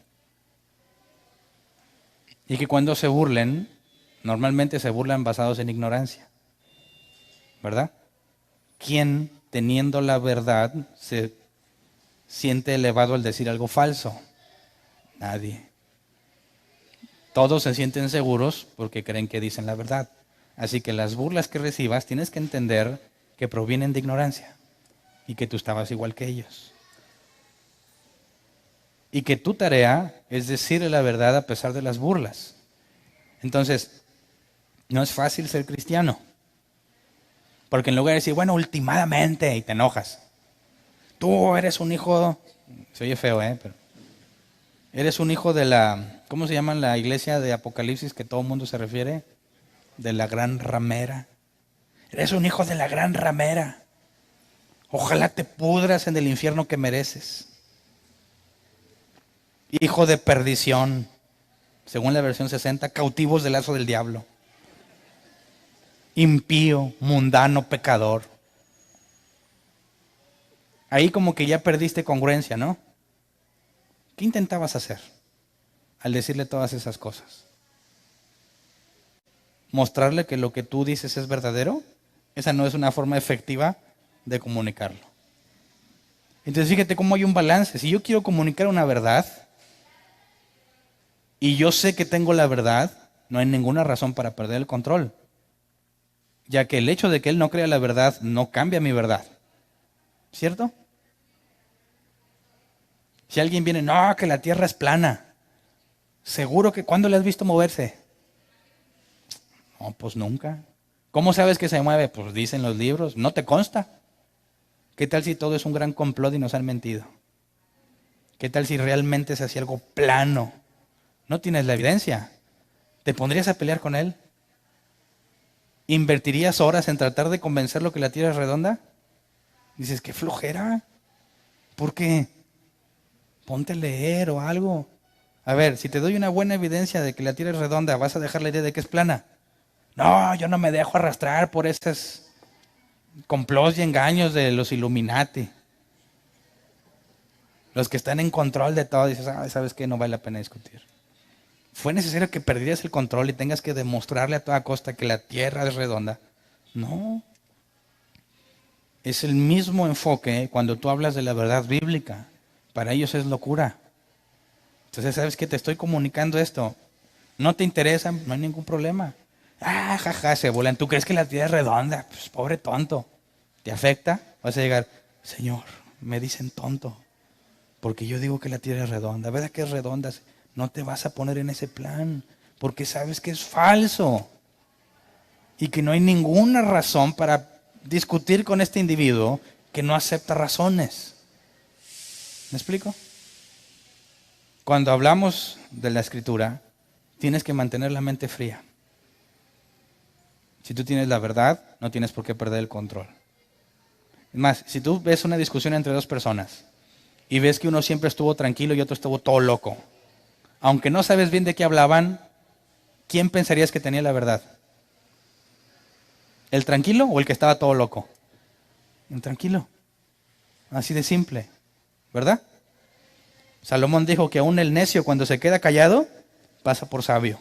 Y que cuando se burlen, normalmente se burlan basados en ignorancia. ¿Verdad? ¿Quién, teniendo la verdad, se siente elevado al decir algo falso? Nadie. Todos se sienten seguros porque creen que dicen la verdad. Así que las burlas que recibas tienes que entender que provienen de ignorancia y que tú estabas igual que ellos. Y que tu tarea es decirle la verdad a pesar de las burlas. Entonces, no es fácil ser cristiano. Porque en lugar de decir, bueno, últimamente, y te enojas. Tú eres un hijo, se oye feo, pero eres un hijo de la, ¿cómo se llama la iglesia de Apocalipsis que todo el mundo se refiere? De la gran ramera. Eres un hijo de la gran ramera. Ojalá te pudras en el infierno que mereces. Hijo de perdición, según la versión 60, cautivos del lazo del diablo. Impío, mundano, pecador. Ahí como que ya perdiste congruencia, ¿no? ¿Qué intentabas hacer al decirle todas esas cosas? ¿Mostrarle que lo que tú dices es verdadero? Esa no es una forma efectiva de comunicarlo. Entonces fíjate cómo hay un balance. Si yo quiero comunicar una verdad y yo sé que tengo la verdad, no hay ninguna razón para perder el control. Ya que el hecho de que él no crea la verdad no cambia mi verdad. ¿Cierto? Si alguien viene, no, que la tierra es plana. Seguro que ¿cuándo le has visto moverse? No, pues nunca. ¿Cómo sabes que se mueve? Pues dicen los libros. ¿No te consta? ¿Qué tal si todo es un gran complot y nos han mentido? ¿Qué tal si realmente se hacía algo plano? No tienes la evidencia. ¿Te pondrías a pelear con él? ¿Invertirías horas en tratar de convencerlo que la tierra es redonda? Dices, qué flojera. ¿Por qué? Ponte a leer o algo. A ver, si te doy una buena evidencia de que la tierra es redonda, ¿vas a dejar la idea de que es plana? No, yo no me dejo arrastrar por esos complots y engaños de los Illuminati. Los que están en control de todo. Dices, ¿sabes qué? No vale la pena discutir. ¿Fue necesario que perdieras el control y tengas que demostrarle a toda costa que la tierra es redonda? No. Es el mismo enfoque cuando tú hablas de la verdad bíblica. Para ellos es locura. Entonces, ¿sabes qué? Te estoy comunicando esto. ¿No te interesa? No hay ningún problema. Jaja, se volan. ¿Tú crees que la tierra es redonda? Pues pobre tonto. ¿Te afecta? Vas a llegar, Señor, me dicen tonto. Porque yo digo que la tierra es redonda. ¿Verdad que es redonda? No te vas a poner en ese plan. Porque sabes que es falso. Y que no hay ninguna razón para discutir con este individuo que no acepta razones. ¿Me explico? Cuando hablamos de la escritura, tienes que mantener la mente fría. Si tú tienes la verdad, no tienes por qué perder el control. Es más, si tú ves una discusión entre dos personas y ves que uno siempre estuvo tranquilo y otro estuvo todo loco, aunque no sabes bien de qué hablaban, ¿quién pensarías que tenía la verdad? ¿El tranquilo o el que estaba todo loco? El tranquilo. Así de simple, ¿verdad? Salomón dijo que aún el necio cuando se queda callado pasa por sabio.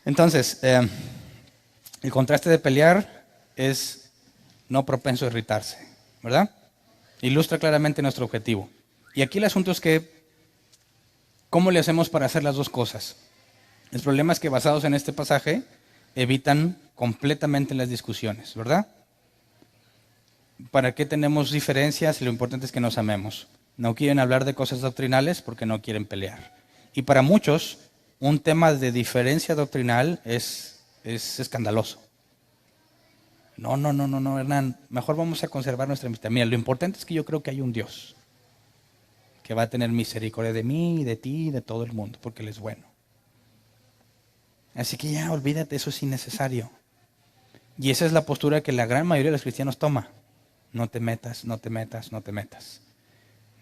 Entonces, el contraste de pelear es no propenso a irritarse, ¿verdad? Ilustra claramente nuestro objetivo. Y aquí el asunto es que, ¿cómo le hacemos para hacer las dos cosas? El problema es que basados en este pasaje, evitan completamente las discusiones, ¿verdad? ¿Para qué tenemos diferencias? Lo importante es que nos amemos. No quieren hablar de cosas doctrinales porque no quieren pelear. Y para muchos, un tema de diferencia doctrinal es escandaloso. No, Hernán, mejor vamos a conservar nuestra amistad. Mira, lo importante es que yo creo que hay un Dios que va a tener misericordia de mí, de ti, de todo el mundo, porque Él es bueno. Así que ya, olvídate, eso es innecesario. Y esa es la postura que la gran mayoría de los cristianos toma. No te metas, no te metas, no te metas.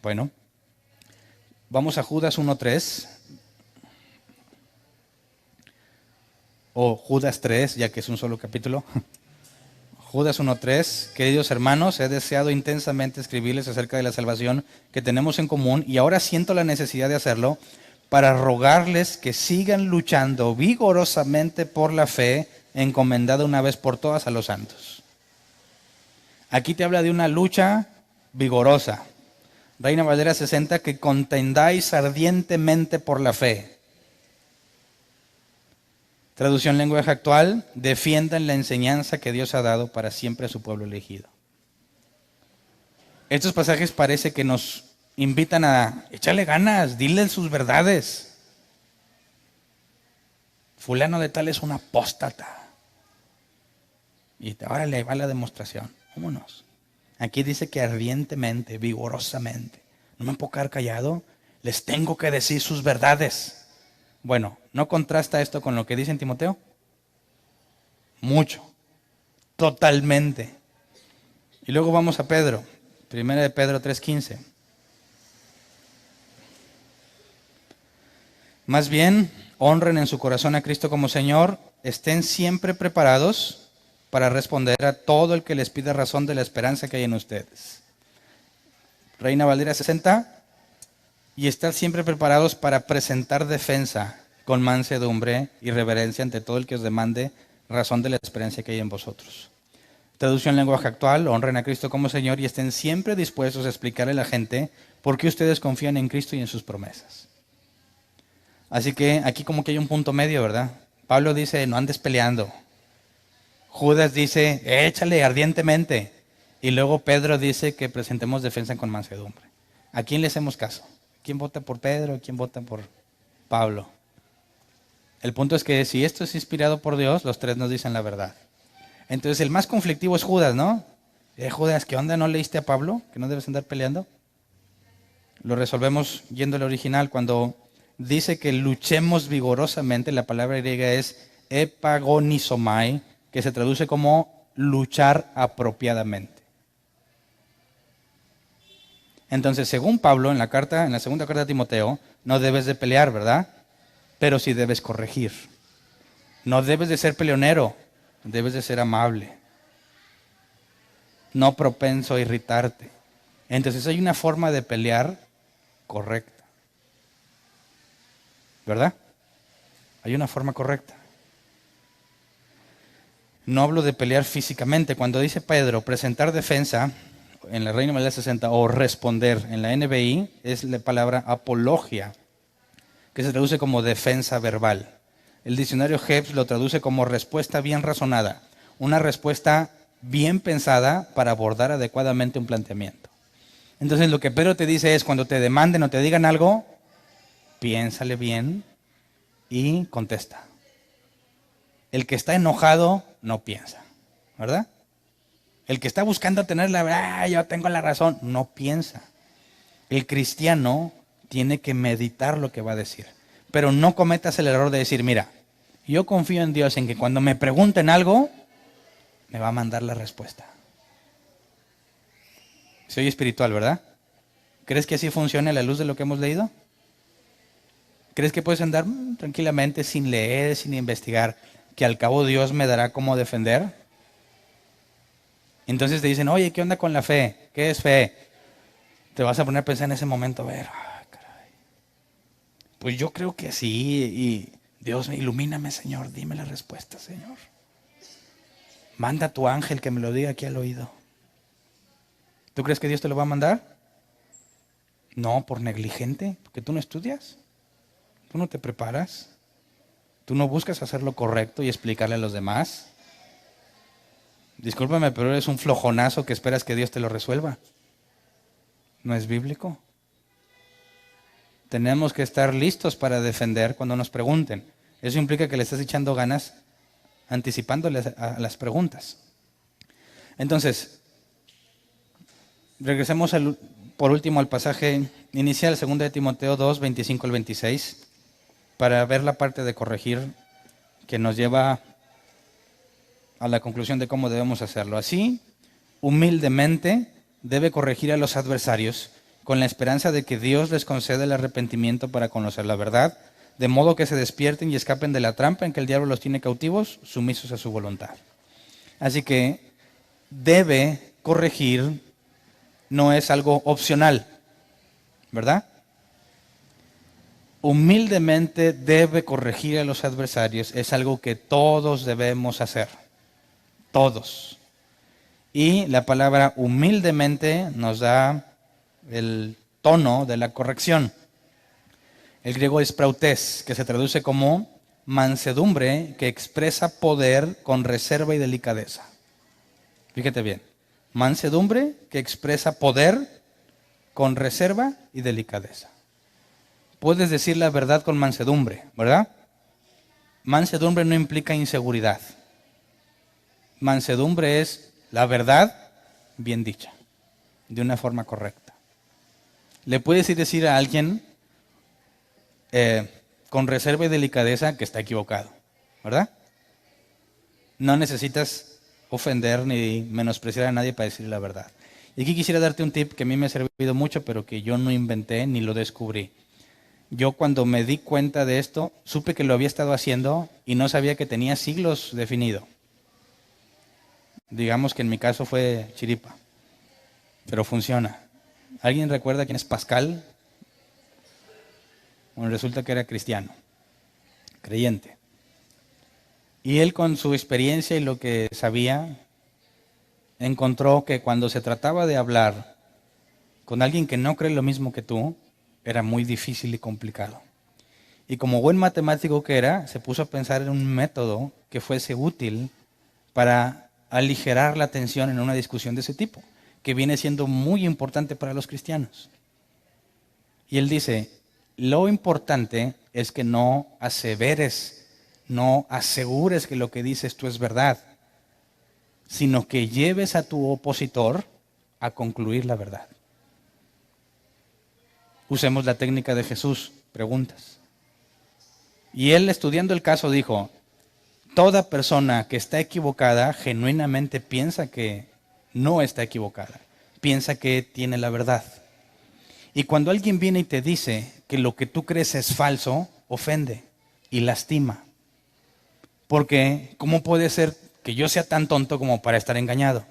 Bueno, vamos a Judas 1:3. O Judas 3, ya que es un solo capítulo. Judas 1:3. Queridos hermanos, he deseado intensamente escribirles acerca de la salvación que tenemos en común y ahora siento la necesidad de hacerlo, para rogarles que sigan luchando vigorosamente por la fe encomendada una vez por todas a los santos. Aquí te habla de una lucha vigorosa. Reina Valera 60, que contendáis ardientemente por la fe. Traducción lenguaje actual, defiendan la enseñanza que Dios ha dado para siempre a su pueblo elegido. Estos pasajes parece que nos invitan a echarle ganas, dile sus verdades. Fulano de tal es un apóstata. Y ahora le va la demostración. Vámonos. Aquí dice que ardientemente, vigorosamente. No me puedo quedar callado. Les tengo que decir sus verdades. Bueno, ¿no contrasta esto con lo que dice en Timoteo? Mucho. Totalmente. Y luego vamos a Pedro. Primera de Pedro 3:15. Más bien, honren en su corazón a Cristo como Señor. Estén siempre preparados para responder a todo el que les pida razón de la esperanza que hay en ustedes. Reina Valera 60. Y estar siempre preparados para presentar defensa con mansedumbre y reverencia ante todo el que os demande razón de la esperanza que hay en vosotros. Traducción lenguaje actual, honren a Cristo como Señor y estén siempre dispuestos a explicarle a la gente por qué ustedes confían en Cristo y en sus promesas. Así que aquí como que hay un punto medio, ¿verdad? Pablo dice, no andes peleando. Judas dice, échale ardientemente. Y luego Pedro dice que presentemos defensa con mansedumbre. ¿A quién le hacemos caso? ¿Quién vota por Pedro? ¿Quién vota por Pablo? El punto es que si esto es inspirado por Dios, los tres nos dicen la verdad. Entonces el más conflictivo es Judas, ¿no? Judas, ¿qué onda? ¿No leíste a Pablo? ¿Que no debes andar peleando? Lo resolvemos yendo al original. Cuando dice que luchemos vigorosamente, la palabra griega es epagonizomai, que se traduce como luchar apropiadamente. Entonces, según Pablo, en la segunda carta de Timoteo, no debes de pelear, ¿verdad? Pero sí debes corregir. No debes de ser peleonero, debes de ser amable. No propenso a irritarte. Entonces hay una forma de pelear correcta. ¿Verdad? Hay una forma correcta. No hablo de pelear físicamente. Cuando dice Pedro, presentar defensa, en la Reina Valera 60, o responder, en la NBI, es la palabra apología, que se traduce como defensa verbal. El diccionario Hebs lo traduce como respuesta bien razonada, una respuesta bien pensada para abordar adecuadamente un planteamiento. Entonces lo que Pedro te dice es, cuando te demanden o te digan algo, piénsale bien y contesta. El que está enojado no piensa, ¿verdad? El que está buscando tener la verdad, yo tengo la razón, no piensa. El cristiano tiene que meditar lo que va a decir. Pero no cometas el error de decir, mira, yo confío en Dios en que cuando me pregunten algo, me va a mandar la respuesta. Soy espiritual, ¿verdad? ¿Crees que así funciona a la luz de lo que hemos leído? ¿Crees que puedes andar tranquilamente sin leer, sin investigar, que al cabo Dios me dará cómo defender? Entonces te dicen, oye, ¿qué onda con la fe? ¿Qué es fe? Te vas a poner a pensar en ese momento, a ver, caray. Pues yo creo que sí, y Dios, ilumíname, Señor, dime la respuesta, Señor. Manda a tu ángel que me lo diga aquí al oído. ¿Tú crees que Dios te lo va a mandar? No, por negligente, porque tú no estudias, tú no te preparas, tú no buscas hacer lo correcto y explicarle a los demás. Discúlpame, pero eres un flojonazo que esperas que Dios te lo resuelva. No es bíblico. Tenemos que estar listos para defender cuando nos pregunten. Eso implica que le estás echando ganas anticipándole a las preguntas. Entonces, regresemos por último al pasaje inicial, 2 de Timoteo 2, 25 al 26, para ver la parte de corregir que nos lleva a la conclusión de cómo debemos hacerlo. Así, humildemente, debe corregir a los adversarios con la esperanza de que Dios les conceda el arrepentimiento para conocer la verdad, de modo que se despierten y escapen de la trampa en que el diablo los tiene cautivos, sumisos a su voluntad. Así que debe corregir, no es algo opcional, ¿verdad? humildemente debe corregir a los adversarios es algo que todos debemos hacer. Todos. Y la palabra humildemente nos da el tono de la corrección. El griego es prautes, que se traduce como mansedumbre que expresa poder con reserva y delicadeza. Fíjate bien. Mansedumbre que expresa poder con reserva y delicadeza. Puedes decir la verdad con mansedumbre, ¿verdad? Mansedumbre no implica inseguridad. Mansedumbre es la verdad bien dicha, de una forma correcta. Le puedes decir a alguien con reserva y delicadeza que está equivocado, ¿verdad? No necesitas ofender ni menospreciar a nadie para decirle la verdad. Y aquí quisiera darte un tip que a mí me ha servido mucho, pero que yo no inventé ni lo descubrí. Yo cuando me di cuenta de esto, supe que lo había estado haciendo y no sabía que tenía siglos definido. Digamos que en mi caso fue chiripa, pero funciona. ¿Alguien recuerda quién es Pascal? Bueno, resulta que era cristiano, creyente. Y él con su experiencia y lo que sabía, encontró que cuando se trataba de hablar con alguien que no cree lo mismo que tú, era muy difícil y complicado. Y como buen matemático que era, se puso a pensar en un método que fuese útil para aligerar la tensión en una discusión de ese tipo, que viene siendo muy importante para los cristianos. Y él dice, lo importante es que no aseveres, no asegures que lo que dices tú es verdad, sino que lleves a tu opositor a concluir la verdad. Usemos la técnica de Jesús, preguntas. Y él, estudiando el caso, dijo, toda persona que está equivocada genuinamente piensa que no está equivocada, piensa que tiene la verdad. Y cuando alguien viene y te dice que lo que tú crees es falso, ofende y lastima. Porque ¿cómo puede ser que yo sea tan tonto como para estar engañado?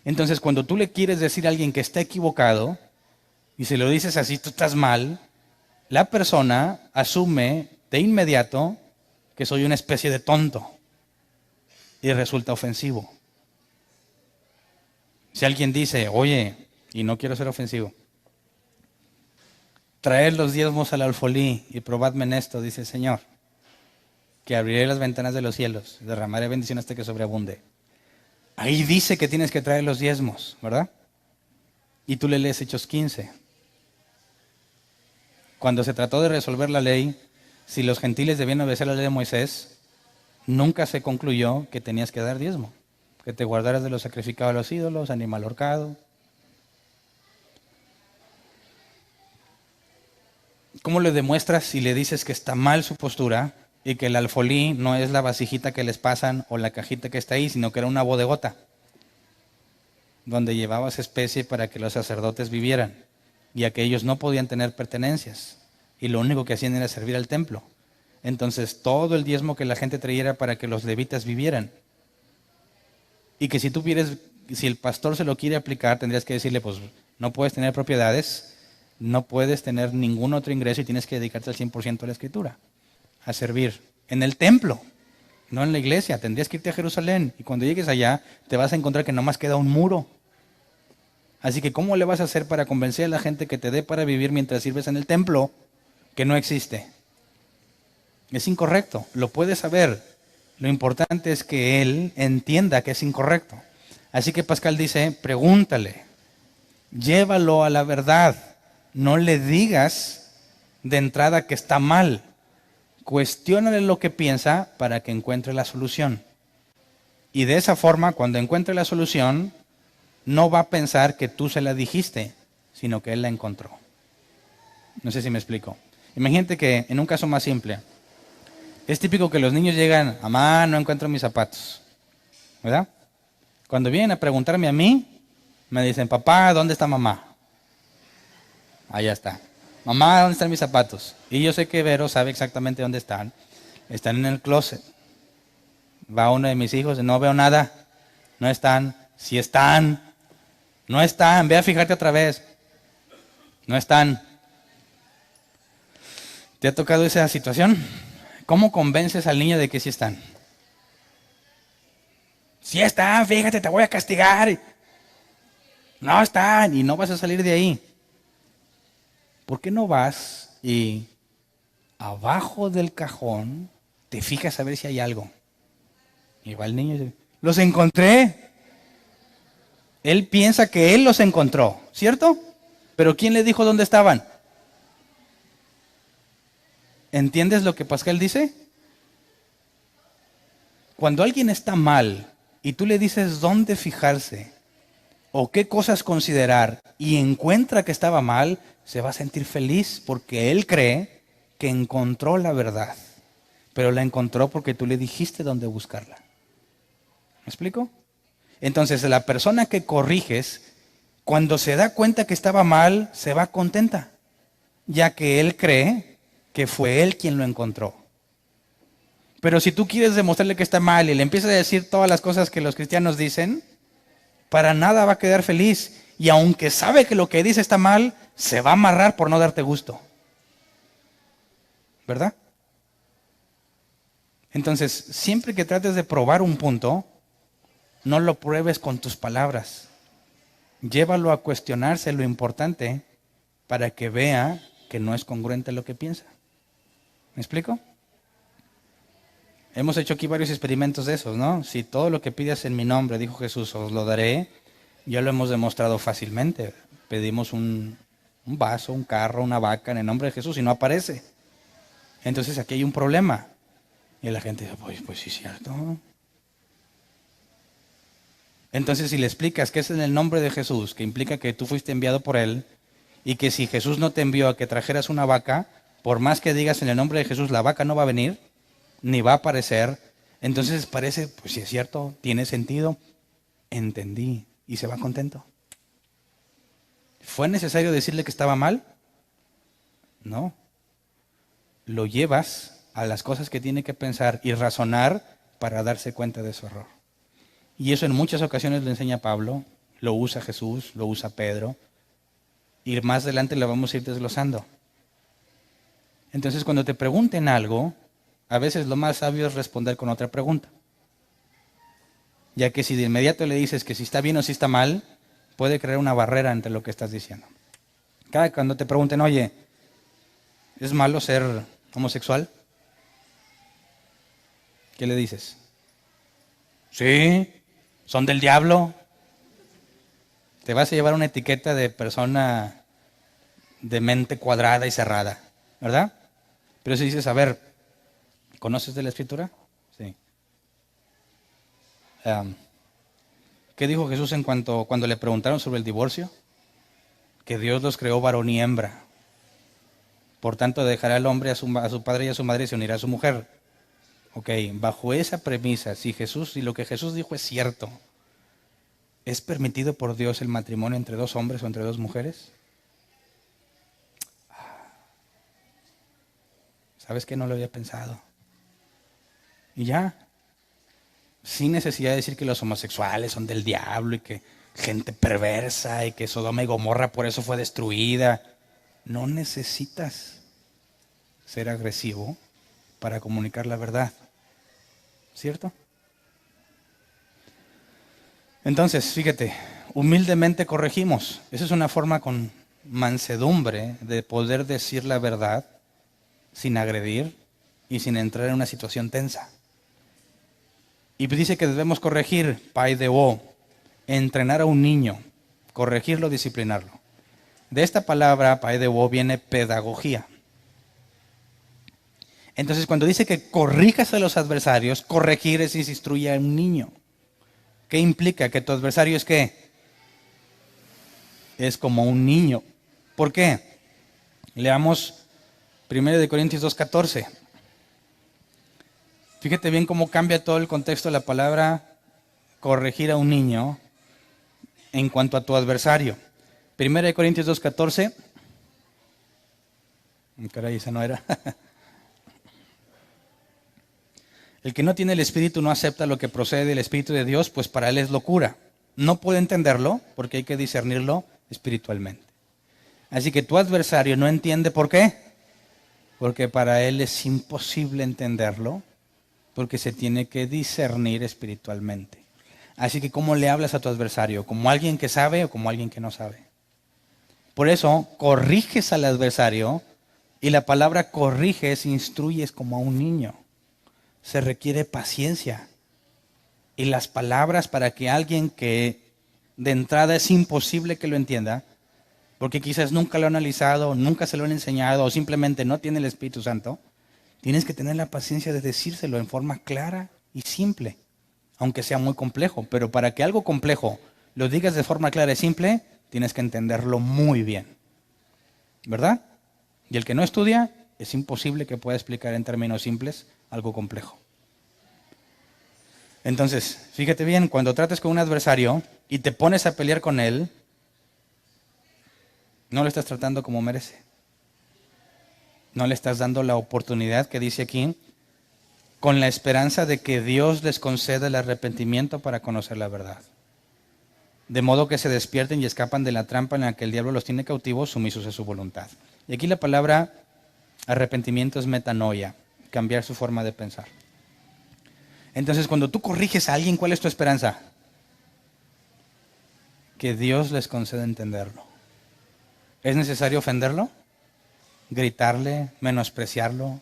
Entonces, cuando tú le quieres decir a alguien que está equivocado, y se lo dices así, tú estás mal, la persona asume de inmediato que soy una especie de tonto y resulta ofensivo. Si alguien dice, oye, y no quiero ser ofensivo, traed los diezmos al alfolí y probadme en esto, dice el Señor, que abriré las ventanas de los cielos, derramaré bendición hasta que sobreabunde. Ahí dice que tienes que traer los diezmos, ¿verdad? Y tú le lees Hechos 15. Cuando se trató de resolver la ley, si los gentiles debían obedecer la ley de Moisés, nunca se concluyó que tenías que dar diezmo, que te guardaras de lo sacrificado a los ídolos, animal ahorcado. ¿Cómo le demuestras si le dices que está mal su postura y que el alfolí no es la vasijita que les pasan o la cajita que está ahí, sino que era una bodegota donde llevabas especie para que los sacerdotes vivieran? Y aquellos no podían tener pertenencias y lo único que hacían era servir al templo. Entonces todo el diezmo que la gente traía era para que los levitas vivieran. Y que si el pastor se lo quiere aplicar, tendrías que decirle, pues no puedes tener propiedades, no puedes tener ningún otro ingreso y tienes que dedicarte al 100% a la escritura, a servir en el templo, no en la iglesia. Tendrías que irte a Jerusalén y cuando llegues allá te vas a encontrar que nomás queda un muro. Así que ¿cómo le vas a hacer para convencer a la gente que te dé para vivir mientras sirves en el templo que no existe? Es incorrecto, lo puedes saber. Lo importante es que él entienda que es incorrecto. Así que Pascal dice, pregúntale, llévalo a la verdad. No le digas de entrada que está mal. Cuestiónale lo que piensa para que encuentre la solución. Y de esa forma, cuando encuentre la solución, no va a pensar que tú se la dijiste, sino que él la encontró. No sé si me explico. Imagínate que en un caso más simple, es típico que los niños llegan, mamá, no encuentro mis zapatos, ¿verdad? Cuando vienen a preguntarme a mí, me dicen, papá, ¿dónde está mamá? Allá está. Mamá, ¿dónde están mis zapatos? Y yo sé que Vero sabe exactamente dónde están. Están en el closet. Va uno de mis hijos y no veo nada. No están. Sí están. No están. Ve a fijarte otra vez. No están. ¿Te ha tocado esa situación? ¿Cómo convences al niño de que sí están? Sí están, fíjate, te voy a castigar. No están y no vas a salir de ahí. ¿Por qué no vas y abajo del cajón te fijas a ver si hay algo? Y va el niño y dice, los encontré. Él piensa que él los encontró, ¿cierto? Pero ¿quién le dijo dónde estaban? ¿Entiendes lo que Pascal dice? Cuando alguien está mal y tú le dices dónde fijarse o qué cosas considerar y encuentra que estaba mal, se va a sentir feliz porque él cree que encontró la verdad. Pero la encontró porque tú le dijiste dónde buscarla. ¿Me explico? Entonces la persona que corriges, cuando se da cuenta que estaba mal, se va contenta, ya que él cree que fue él quien lo encontró. Pero si tú quieres demostrarle que está mal y le empiezas a decir todas las cosas que los cristianos dicen, para nada va a quedar feliz. Y aunque sabe que lo que dice está mal, se va a amarrar por no darte gusto. ¿Verdad? Entonces, siempre que trates de probar un punto, no lo pruebes con tus palabras. Llévalo a cuestionarse lo importante para que vea que no es congruente lo que piensa. ¿Me explico? Hemos hecho aquí varios experimentos de esos, ¿no? Si todo lo que pidas en mi nombre, dijo Jesús, os lo daré, ya lo hemos demostrado fácilmente. Pedimos un vaso, un carro, una vaca en el nombre de Jesús y no aparece. Entonces aquí hay un problema. Y la gente dice, pues sí es cierto. Entonces si le explicas que es en el nombre de Jesús, que implica que tú fuiste enviado por Él, y que si Jesús no te envió a que trajeras una vaca, por más que digas en el nombre de Jesús, la vaca no va a venir, ni va a aparecer. Entonces parece, pues si es cierto, tiene sentido, entendí, y se va contento. ¿Fue necesario decirle que estaba mal? No. Lo llevas a las cosas que tiene que pensar y razonar para darse cuenta de su error. Y eso en muchas ocasiones lo enseña Pablo, lo usa Jesús, lo usa Pedro, y más adelante lo vamos a ir desglosando. Entonces cuando te pregunten algo, a veces lo más sabio es responder con otra pregunta. Ya que si de inmediato le dices que si está bien o si está mal, puede crear una barrera entre lo que estás diciendo. Cuando te pregunten, oye, ¿es malo ser homosexual? ¿Qué le dices? Sí, son del diablo. Te vas a llevar una etiqueta de persona de mente cuadrada y cerrada, ¿verdad? Pero si dices, a ver, ¿conoces de la Escritura? Sí. ¿Qué dijo Jesús cuando le preguntaron sobre el divorcio? Que Dios los creó varón y hembra. Por tanto, dejará el hombre a su padre y a su madre y se unirá a su mujer. Ok, bajo esa premisa, si lo que Jesús dijo es cierto, ¿es permitido por Dios el matrimonio entre dos hombres o entre dos mujeres? ¿Sabes qué? No lo había pensado. Y ya, sin necesidad de decir que los homosexuales son del diablo y que gente perversa y que Sodoma y Gomorra por eso fue destruida. No necesitas ser agresivo para comunicar la verdad. ¿Cierto? Entonces, fíjate, humildemente corregimos. Esa es una forma con mansedumbre de poder decir la verdad sin agredir y sin entrar en una situación tensa. Y dice que debemos corregir, paideo, entrenar a un niño, corregirlo, disciplinarlo. De esta palabra, paideo, viene pedagogía. Entonces, cuando dice que corrijas a los adversarios, corregir es instruir a un niño. ¿Qué implica? Que tu adversario es ¿qué? Es como un niño. ¿Por qué? Leamos 1 Corintios 2:14. Fíjate bien cómo cambia todo el contexto de la palabra corregir a un niño en cuanto a tu adversario. 1 Corintios 2:14. Caray, esa no era. El que no tiene el Espíritu no acepta lo que procede del Espíritu de Dios, pues para él es locura. No puede entenderlo porque hay que discernirlo espiritualmente. Así que tu adversario no entiende por qué. porque para él es imposible entenderlo, porque se tiene que discernir espiritualmente. Así que, ¿cómo le hablas a tu adversario? ¿Como alguien que sabe o como alguien que no sabe? Por eso, corriges al adversario, y la palabra corriges, instruyes como a un niño. Se requiere paciencia. Y las palabras para que alguien que de entrada es imposible que lo entienda, porque quizás nunca lo ha analizado, nunca se lo han enseñado, o simplemente no tiene el Espíritu Santo, tienes que tener la paciencia de decírselo en forma clara y simple, aunque sea muy complejo. Pero para que algo complejo lo digas de forma clara y simple, tienes que entenderlo muy bien. ¿Verdad? Y el que no estudia, es imposible que pueda explicar en términos simples algo complejo. Entonces, fíjate bien, cuando trates con un adversario y te pones a pelear con él, no lo estás tratando como merece. No le estás dando la oportunidad que dice aquí, con la esperanza de que Dios les conceda el arrepentimiento para conocer la verdad. De modo que se despierten y escapan de la trampa en la que el diablo los tiene cautivos, sumisos a su voluntad. Y aquí la palabra arrepentimiento es metanoia, cambiar su forma de pensar. Entonces, cuando tú corriges a alguien, ¿cuál es tu esperanza? Que Dios les conceda entenderlo. ¿Es necesario ofenderlo? ¿Gritarle? ¿Menospreciarlo?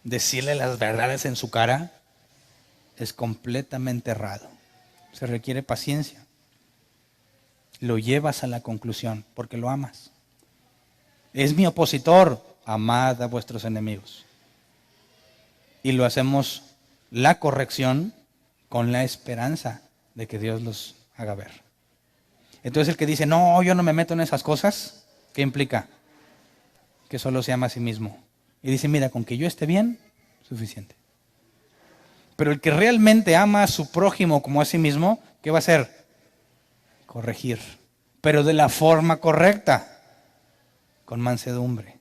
¿Decirle las verdades en su cara? Es completamente errado. Se requiere paciencia. Lo llevas a la conclusión porque lo amas. Es mi opositor, amad a vuestros enemigos. Y lo hacemos la corrección con la esperanza de que Dios los haga ver. Entonces el que dice, no, yo no me meto en esas cosas, ¿qué implica? Que solo se ama a sí mismo. Y dice, mira, con que yo esté bien, suficiente. Pero el que realmente ama a su prójimo como a sí mismo, ¿qué va a hacer? Corregir. Pero de la forma correcta, con mansedumbre.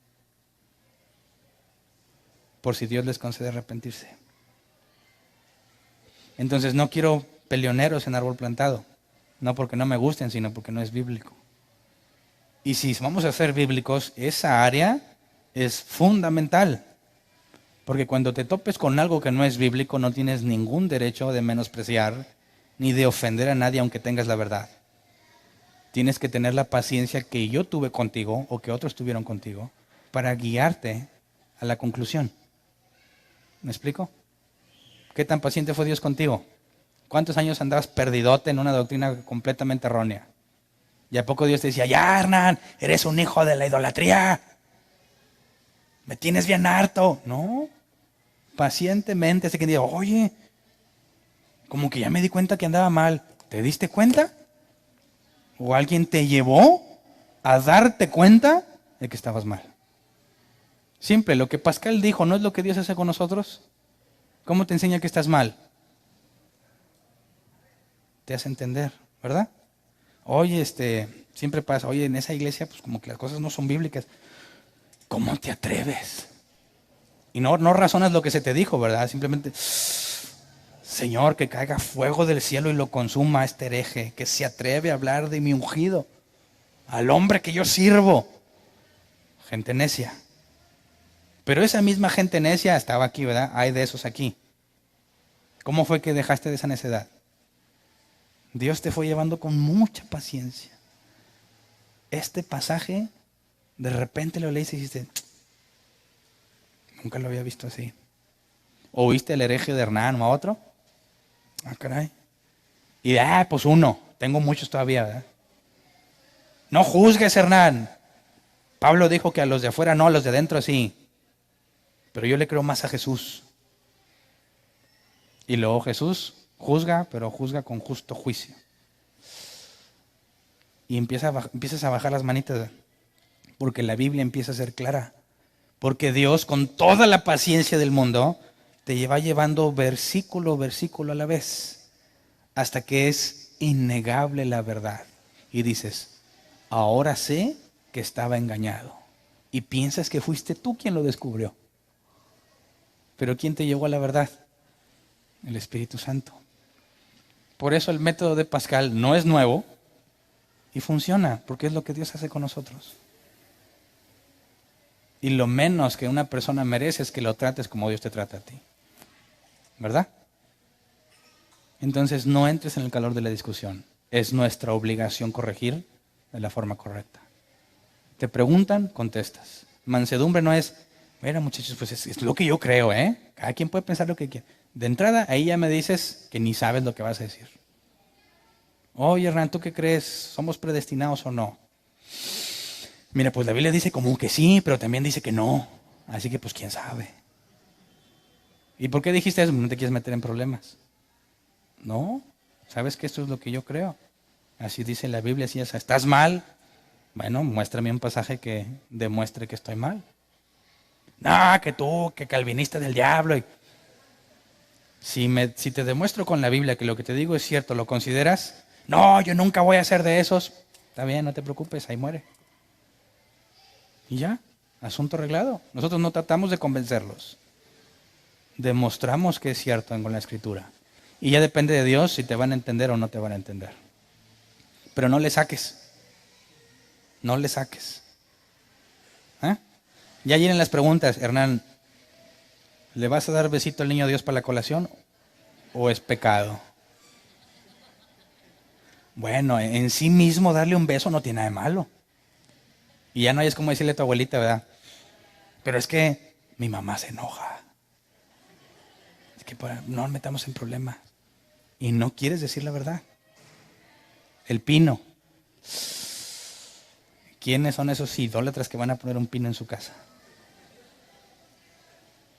Por si Dios les concede arrepentirse. Entonces no quiero peleoneros en árbol plantado. No porque no me gusten, sino porque no es bíblico. Y si vamos a ser bíblicos, esa área es fundamental. Porque cuando te topes con algo que no es bíblico, no tienes ningún derecho de menospreciar ni de ofender a nadie aunque tengas la verdad. Tienes que tener la paciencia que yo tuve contigo o que otros tuvieron contigo para guiarte a la conclusión. ¿Me explico? ¿Qué tan paciente fue Dios contigo? ¿Cuántos años andabas perdidote en una doctrina completamente errónea? ¿Y a poco Dios te decía, ya Hernán, eres un hijo de la idolatría? Me tienes bien harto. No, pacientemente, hasta que diga, oye, como que ya me di cuenta que andaba mal. ¿Te diste cuenta? ¿O alguien te llevó a darte cuenta de que estabas mal? Simple, lo que Pascal dijo, ¿no es lo que Dios hace con nosotros? ¿Cómo te enseña que estás mal? Te hace entender, ¿verdad? Oye, siempre pasa, oye, en esa iglesia, pues como que las cosas no son bíblicas. ¿Cómo te atreves? Y no razonas lo que se te dijo, ¿verdad? Simplemente, Señor, que caiga fuego del cielo y lo consuma a este hereje, que se atreve a hablar de mi ungido, al hombre que yo sirvo. Gente necia. Pero esa misma gente necia estaba aquí, ¿verdad? Hay de esos aquí. ¿Cómo fue que dejaste de esa necedad? Dios te fue llevando con mucha paciencia. Este pasaje, de repente lo leíste y dijiste, nunca lo había visto así. ¿Oíste el hereje de Hernán o a otro? Ah, caray. Y pues uno, tengo muchos todavía, ¿verdad? No juzgues, Hernán. Pablo dijo que a los de afuera no, a los de adentro sí. Pero yo le creo más a Jesús. Y luego Jesús juzga, pero juzga con justo juicio. Y empiezas a bajar las manitas, porque la Biblia empieza a ser clara. Porque Dios, con toda la paciencia del mundo, te va llevando versículo a versículo a la vez, hasta que es innegable la verdad. Y dices, ahora sé que estaba engañado. Y piensas que fuiste tú quien lo descubrió. Pero ¿quién te llevó a la verdad? El Espíritu Santo. Por eso el método de Pascal no es nuevo y funciona, porque es lo que Dios hace con nosotros. Y lo menos que una persona merece es que lo trates como Dios te trata a ti. ¿Verdad? Entonces no entres en el calor de la discusión. Es nuestra obligación corregir de la forma correcta. Te preguntan, contestas. Mansedumbre no es, mira muchachos, pues es lo que yo creo, ¿eh? Cada quien puede pensar lo que quiera. De entrada, ahí ya me dices que ni sabes lo que vas a decir. Oye, Hernán, ¿tú qué crees? ¿Somos predestinados o no? Mira, pues la Biblia dice como que sí, pero también dice que no. Así que pues quién sabe. ¿Y por qué dijiste eso? No te quieres meter en problemas. No, sabes que esto es lo que yo creo. Así dice la Biblia, así es. ¿Estás mal? Bueno, muéstrame un pasaje que demuestre que estoy mal. No, que tú, que calvinista del diablo. Si te demuestro con la Biblia que lo que te digo es cierto, ¿lo consideras? No, yo nunca voy a ser de esos. Está bien, no te preocupes, ahí muere. Y ya, asunto arreglado. Nosotros no tratamos de convencerlos. Demostramos que es cierto con la Escritura. Y ya depende de Dios si te van a entender o no te van a entender. Pero no le saques. No le saques. ¿Eh? Ya vienen las preguntas, Hernán. ¿Le vas a dar besito al niño Dios para la colación o es pecado? Bueno, en sí mismo darle un beso no tiene nada de malo. Y ya no es como decirle a tu abuelita, ¿verdad? Pero es que mi mamá se enoja. Es que no nos metamos en problemas. Y no quieres decir la verdad. El pino. ¿Quiénes son esos idólatras que van a poner un pino en su casa?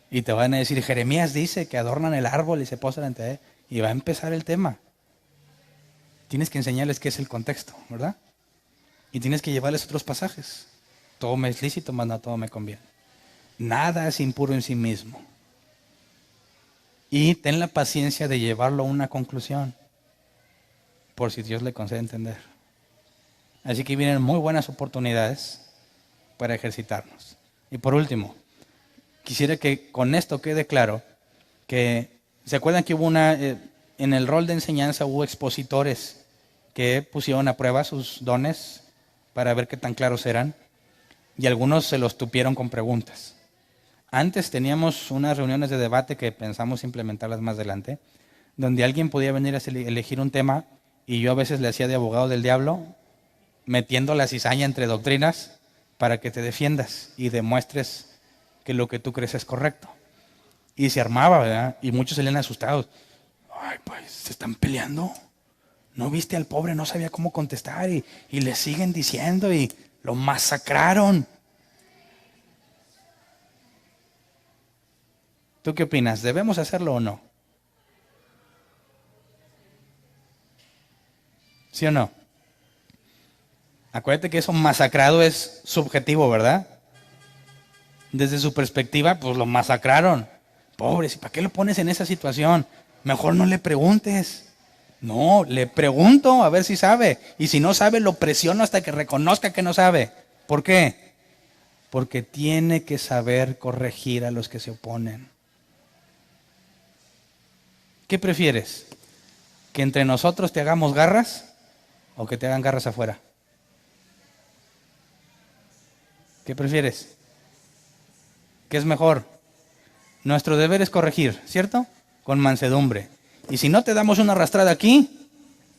Y te van a decir, Jeremías dice que adornan el árbol y se posan ante él. Y va a empezar el tema. Tienes que enseñarles qué es el contexto, ¿verdad? Y tienes que llevarles otros pasajes. Todo me es lícito, mas no todo me conviene. Nada es impuro en sí mismo. Y ten la paciencia de llevarlo a una conclusión, por si Dios le concede entender. Así que vienen muy buenas oportunidades para ejercitarnos. Y por último, quisiera que con esto quede claro que, ¿se acuerdan que hubo en el rol de enseñanza hubo expositores que pusieron a prueba sus dones para ver qué tan claros eran? Y algunos se los tupieron con preguntas. Antes teníamos unas reuniones de debate que pensamos implementarlas más adelante, donde alguien podía venir a elegir un tema y yo a veces le hacía de abogado del diablo, metiendo la cizaña entre doctrinas para que te defiendas y demuestres que lo que tú crees es correcto. Y se armaba, ¿verdad? Y muchos salían asustados. Ay, pues, ¿se están peleando? ¿No viste al pobre? No sabía cómo contestar y le siguen diciendo y lo masacraron. ¿Tú qué opinas? ¿Debemos hacerlo o no? ¿Sí o no? Acuérdate que eso masacrado es subjetivo, ¿verdad? Desde su perspectiva, pues lo masacraron. Pobres, ¿y para qué lo pones en esa situación? Mejor no le preguntes. No, le pregunto a ver si sabe. Y si no sabe, lo presiono hasta que reconozca que no sabe. ¿Por qué? Porque tiene que saber corregir a los que se oponen. ¿Qué prefieres? ¿Que entre nosotros te hagamos garras o que te hagan garras afuera? ¿Qué prefieres? ¿Qué es mejor? Nuestro deber es corregir, ¿cierto? Con mansedumbre. Y si no te damos una arrastrada aquí,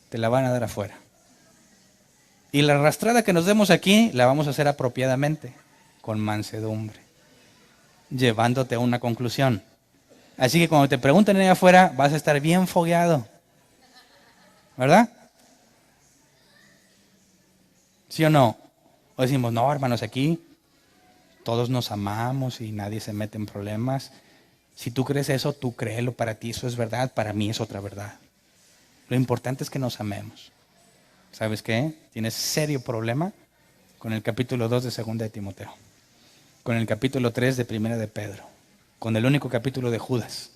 te la van a dar afuera. Y la arrastrada que nos demos aquí, la vamos a hacer apropiadamente, con mansedumbre, llevándote a una conclusión. Así que cuando te pregunten ahí afuera, vas a estar bien fogueado. ¿Verdad? ¿Sí o no? O decimos, no, hermanos, aquí todos nos amamos y nadie se mete en problemas. Si tú crees eso, tú créelo, para ti eso es verdad, para mí es otra verdad. Lo importante es que nos amemos. ¿Sabes qué? Tienes serio problema con el capítulo 2 de 2 de Timoteo, con el capítulo 3 de 1 de Pedro, con el único capítulo de Judas.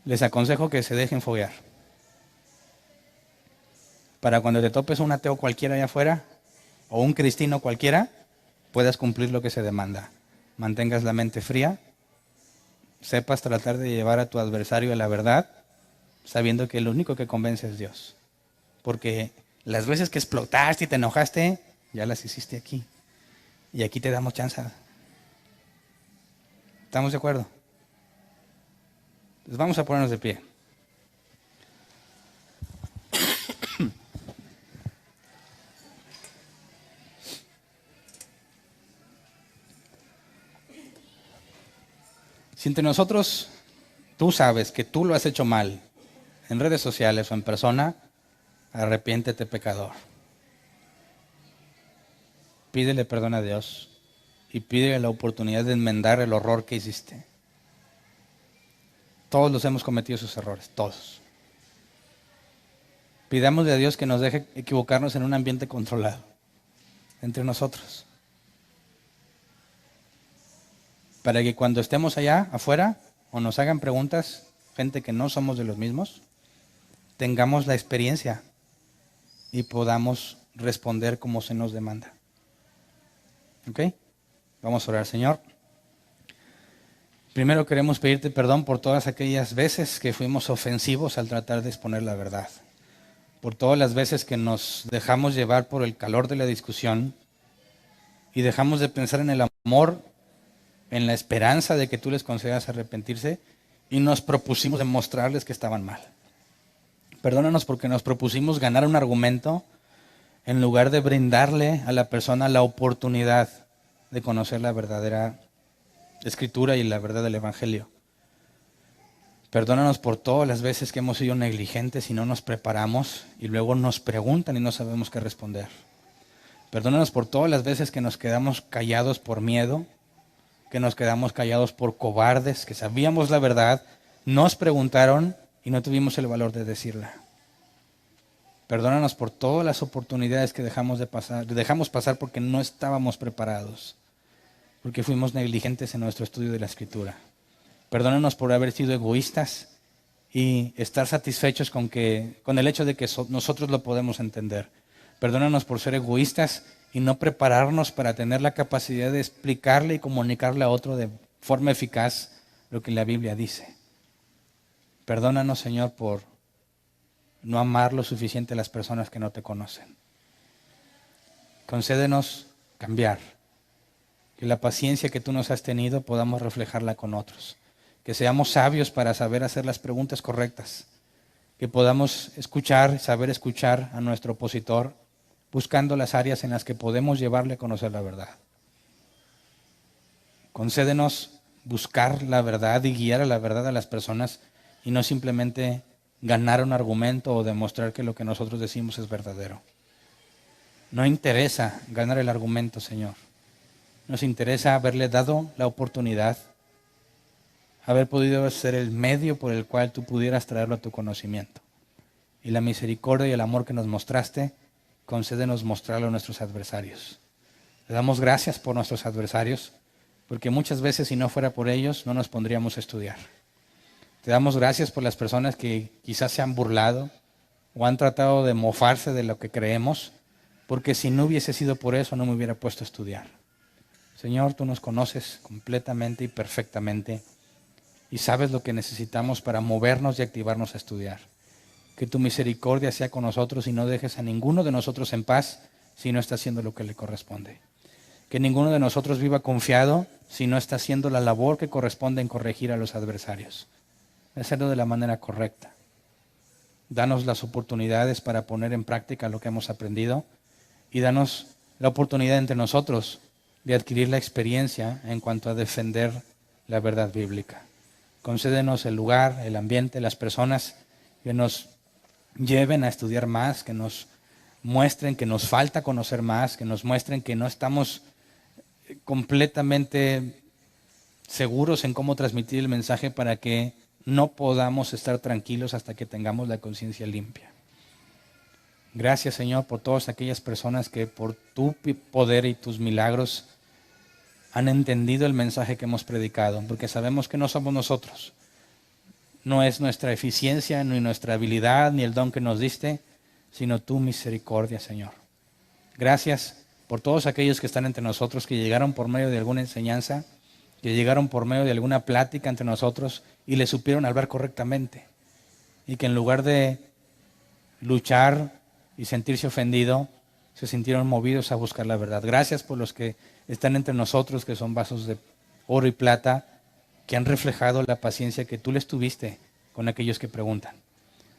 Les aconsejo que se dejen foguear. Para cuando te topes un ateo cualquiera allá afuera, o un cristiano cualquiera, puedas cumplir lo que se demanda. Mantengas la mente fría, sepas tratar de llevar a tu adversario a la verdad, sabiendo que lo único que convence es Dios. Porque las veces que explotaste y te enojaste, ya las hiciste aquí. Y aquí te damos chance. ¿Estamos de acuerdo? Pues vamos a ponernos de pie. Si entre nosotros tú sabes que tú lo has hecho mal, en redes sociales o en persona, arrepiéntete, pecador. Pídele perdón a Dios y pídele la oportunidad de enmendar el horror que hiciste. Todos los hemos cometido esos errores, todos. Pidámosle a Dios que nos deje equivocarnos en un ambiente controlado, entre nosotros. Para que cuando estemos allá afuera o nos hagan preguntas, gente que no somos de los mismos, tengamos la experiencia y podamos responder como se nos demanda. ¿Ok? Vamos a orar, Señor. Primero queremos pedirte perdón por todas aquellas veces que fuimos ofensivos al tratar de exponer la verdad. Por todas las veces que nos dejamos llevar por el calor de la discusión y dejamos de pensar en el amor, en la esperanza de que tú les concedas arrepentirse y nos propusimos demostrarles que estaban mal. Perdónanos porque nos propusimos ganar un argumento en lugar de brindarle a la persona la oportunidad de conocer la verdadera Escritura y la verdad del Evangelio. Perdónanos por todas las veces que hemos sido negligentes y no nos preparamos y luego nos preguntan y no sabemos qué responder. Perdónanos por todas las veces que nos quedamos callados por miedo, que nos quedamos callados por cobardes, que sabíamos la verdad, nos preguntaron y no tuvimos el valor de decirla. Perdónanos por todas las oportunidades que dejamos pasar porque no estábamos preparados, porque fuimos negligentes en nuestro estudio de la Escritura. Perdónanos por haber sido egoístas y estar satisfechos con el hecho de que nosotros lo podemos entender. Perdónanos por ser egoístas y no prepararnos para tener la capacidad de explicarle y comunicarle a otro de forma eficaz lo que la Biblia dice. Perdónanos, Señor, por no amar lo suficiente a las personas que no te conocen. Concédenos cambiar, que la paciencia que tú nos has tenido podamos reflejarla con otros, que seamos sabios para saber hacer las preguntas correctas, que podamos saber escuchar a nuestro opositor, buscando las áreas en las que podemos llevarle a conocer la verdad. Concédenos buscar la verdad y guiar a la verdad a las personas y no simplemente ganar un argumento o demostrar que lo que nosotros decimos es verdadero. No interesa ganar el argumento, Señor. Nos interesa haberle dado la oportunidad, haber podido ser el medio por el cual tú pudieras traerlo a tu conocimiento. Y la misericordia y el amor que nos mostraste, concédenos mostrarlo a nuestros adversarios. Le damos gracias por nuestros adversarios, porque muchas veces si no fuera por ellos no nos pondríamos a estudiar. Te damos gracias por las personas que quizás se han burlado o han tratado de mofarse de lo que creemos, porque si no hubiese sido por eso no me hubiera puesto a estudiar. Señor, tú nos conoces completamente y perfectamente y sabes lo que necesitamos para movernos y activarnos a estudiar. Que tu misericordia sea con nosotros y no dejes a ninguno de nosotros en paz si no está haciendo lo que le corresponde. Que ninguno de nosotros viva confiado si no está haciendo la labor que corresponde en corregir a los adversarios. Hacerlo de la manera correcta. Danos las oportunidades para poner en práctica lo que hemos aprendido y danos la oportunidad entre nosotros de adquirir la experiencia en cuanto a defender la verdad bíblica. Concédenos el lugar, el ambiente, las personas que nos lleven a estudiar más, que nos muestren que nos falta conocer más, que nos muestren que no estamos completamente seguros en cómo transmitir el mensaje para que no podamos estar tranquilos hasta que tengamos la conciencia limpia. Gracias, Señor, por todas aquellas personas que por tu poder y tus milagros han entendido el mensaje que hemos predicado, porque sabemos que no somos nosotros. No es nuestra eficiencia, ni nuestra habilidad, ni el don que nos diste, sino tu misericordia, Señor. Gracias por todos aquellos que están entre nosotros, que llegaron por medio de alguna enseñanza, que llegaron por medio de alguna plática entre nosotros y le supieron hablar correctamente. Y que en lugar de luchar y sentirse ofendido, se sintieron movidos a buscar la verdad. Gracias por los que están entre nosotros, que son vasos de oro y plata, que han reflejado la paciencia que tú les tuviste con aquellos que preguntan,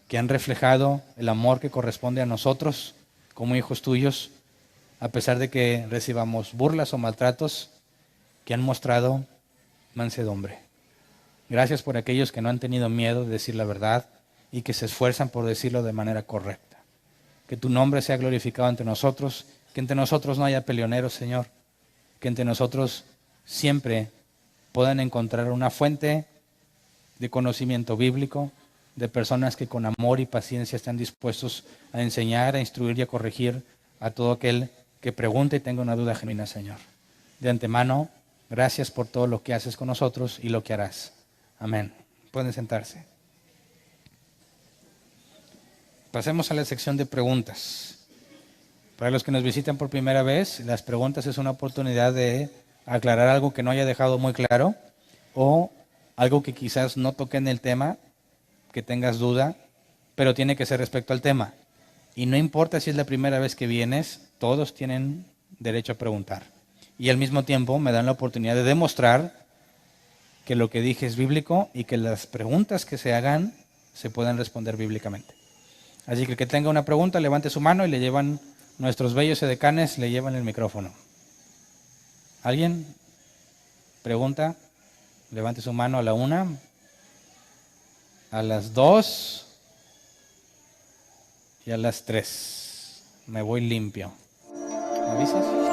que han reflejado el amor que corresponde a nosotros como hijos tuyos, a pesar de que recibamos burlas o maltratos, que han mostrado mansedumbre. Gracias por aquellos que no han tenido miedo de decir la verdad y que se esfuerzan por decirlo de manera correcta. Que tu nombre sea glorificado entre nosotros, que entre nosotros no haya peleoneros, Señor, que entre nosotros siempre puedan encontrar una fuente de conocimiento bíblico, de personas que con amor y paciencia están dispuestos a enseñar, a instruir y a corregir a todo aquel que pregunte y tenga una duda genuina, Señor. De antemano, gracias por todo lo que haces con nosotros y lo que harás. Amén. Pueden sentarse. Pasemos a la sección de preguntas. Para los que nos visitan por primera vez, las preguntas es una oportunidad de aclarar algo que no haya dejado muy claro o algo que quizás no toque en el tema, que tengas duda, pero tiene que ser respecto al tema. Y no importa si es la primera vez que vienes, todos tienen derecho a preguntar. Y al mismo tiempo me dan la oportunidad de demostrar que lo que dije es bíblico y que las preguntas que se hagan se pueden responder bíblicamente. Así que el que tenga una pregunta, levante su mano y le llevan, nuestros bellos edecanes le llevan el micrófono. ¿Alguien? ¿Pregunta? Levante su mano a la 1, a las 2 y a las 3. Me voy limpio. ¿Me avisas?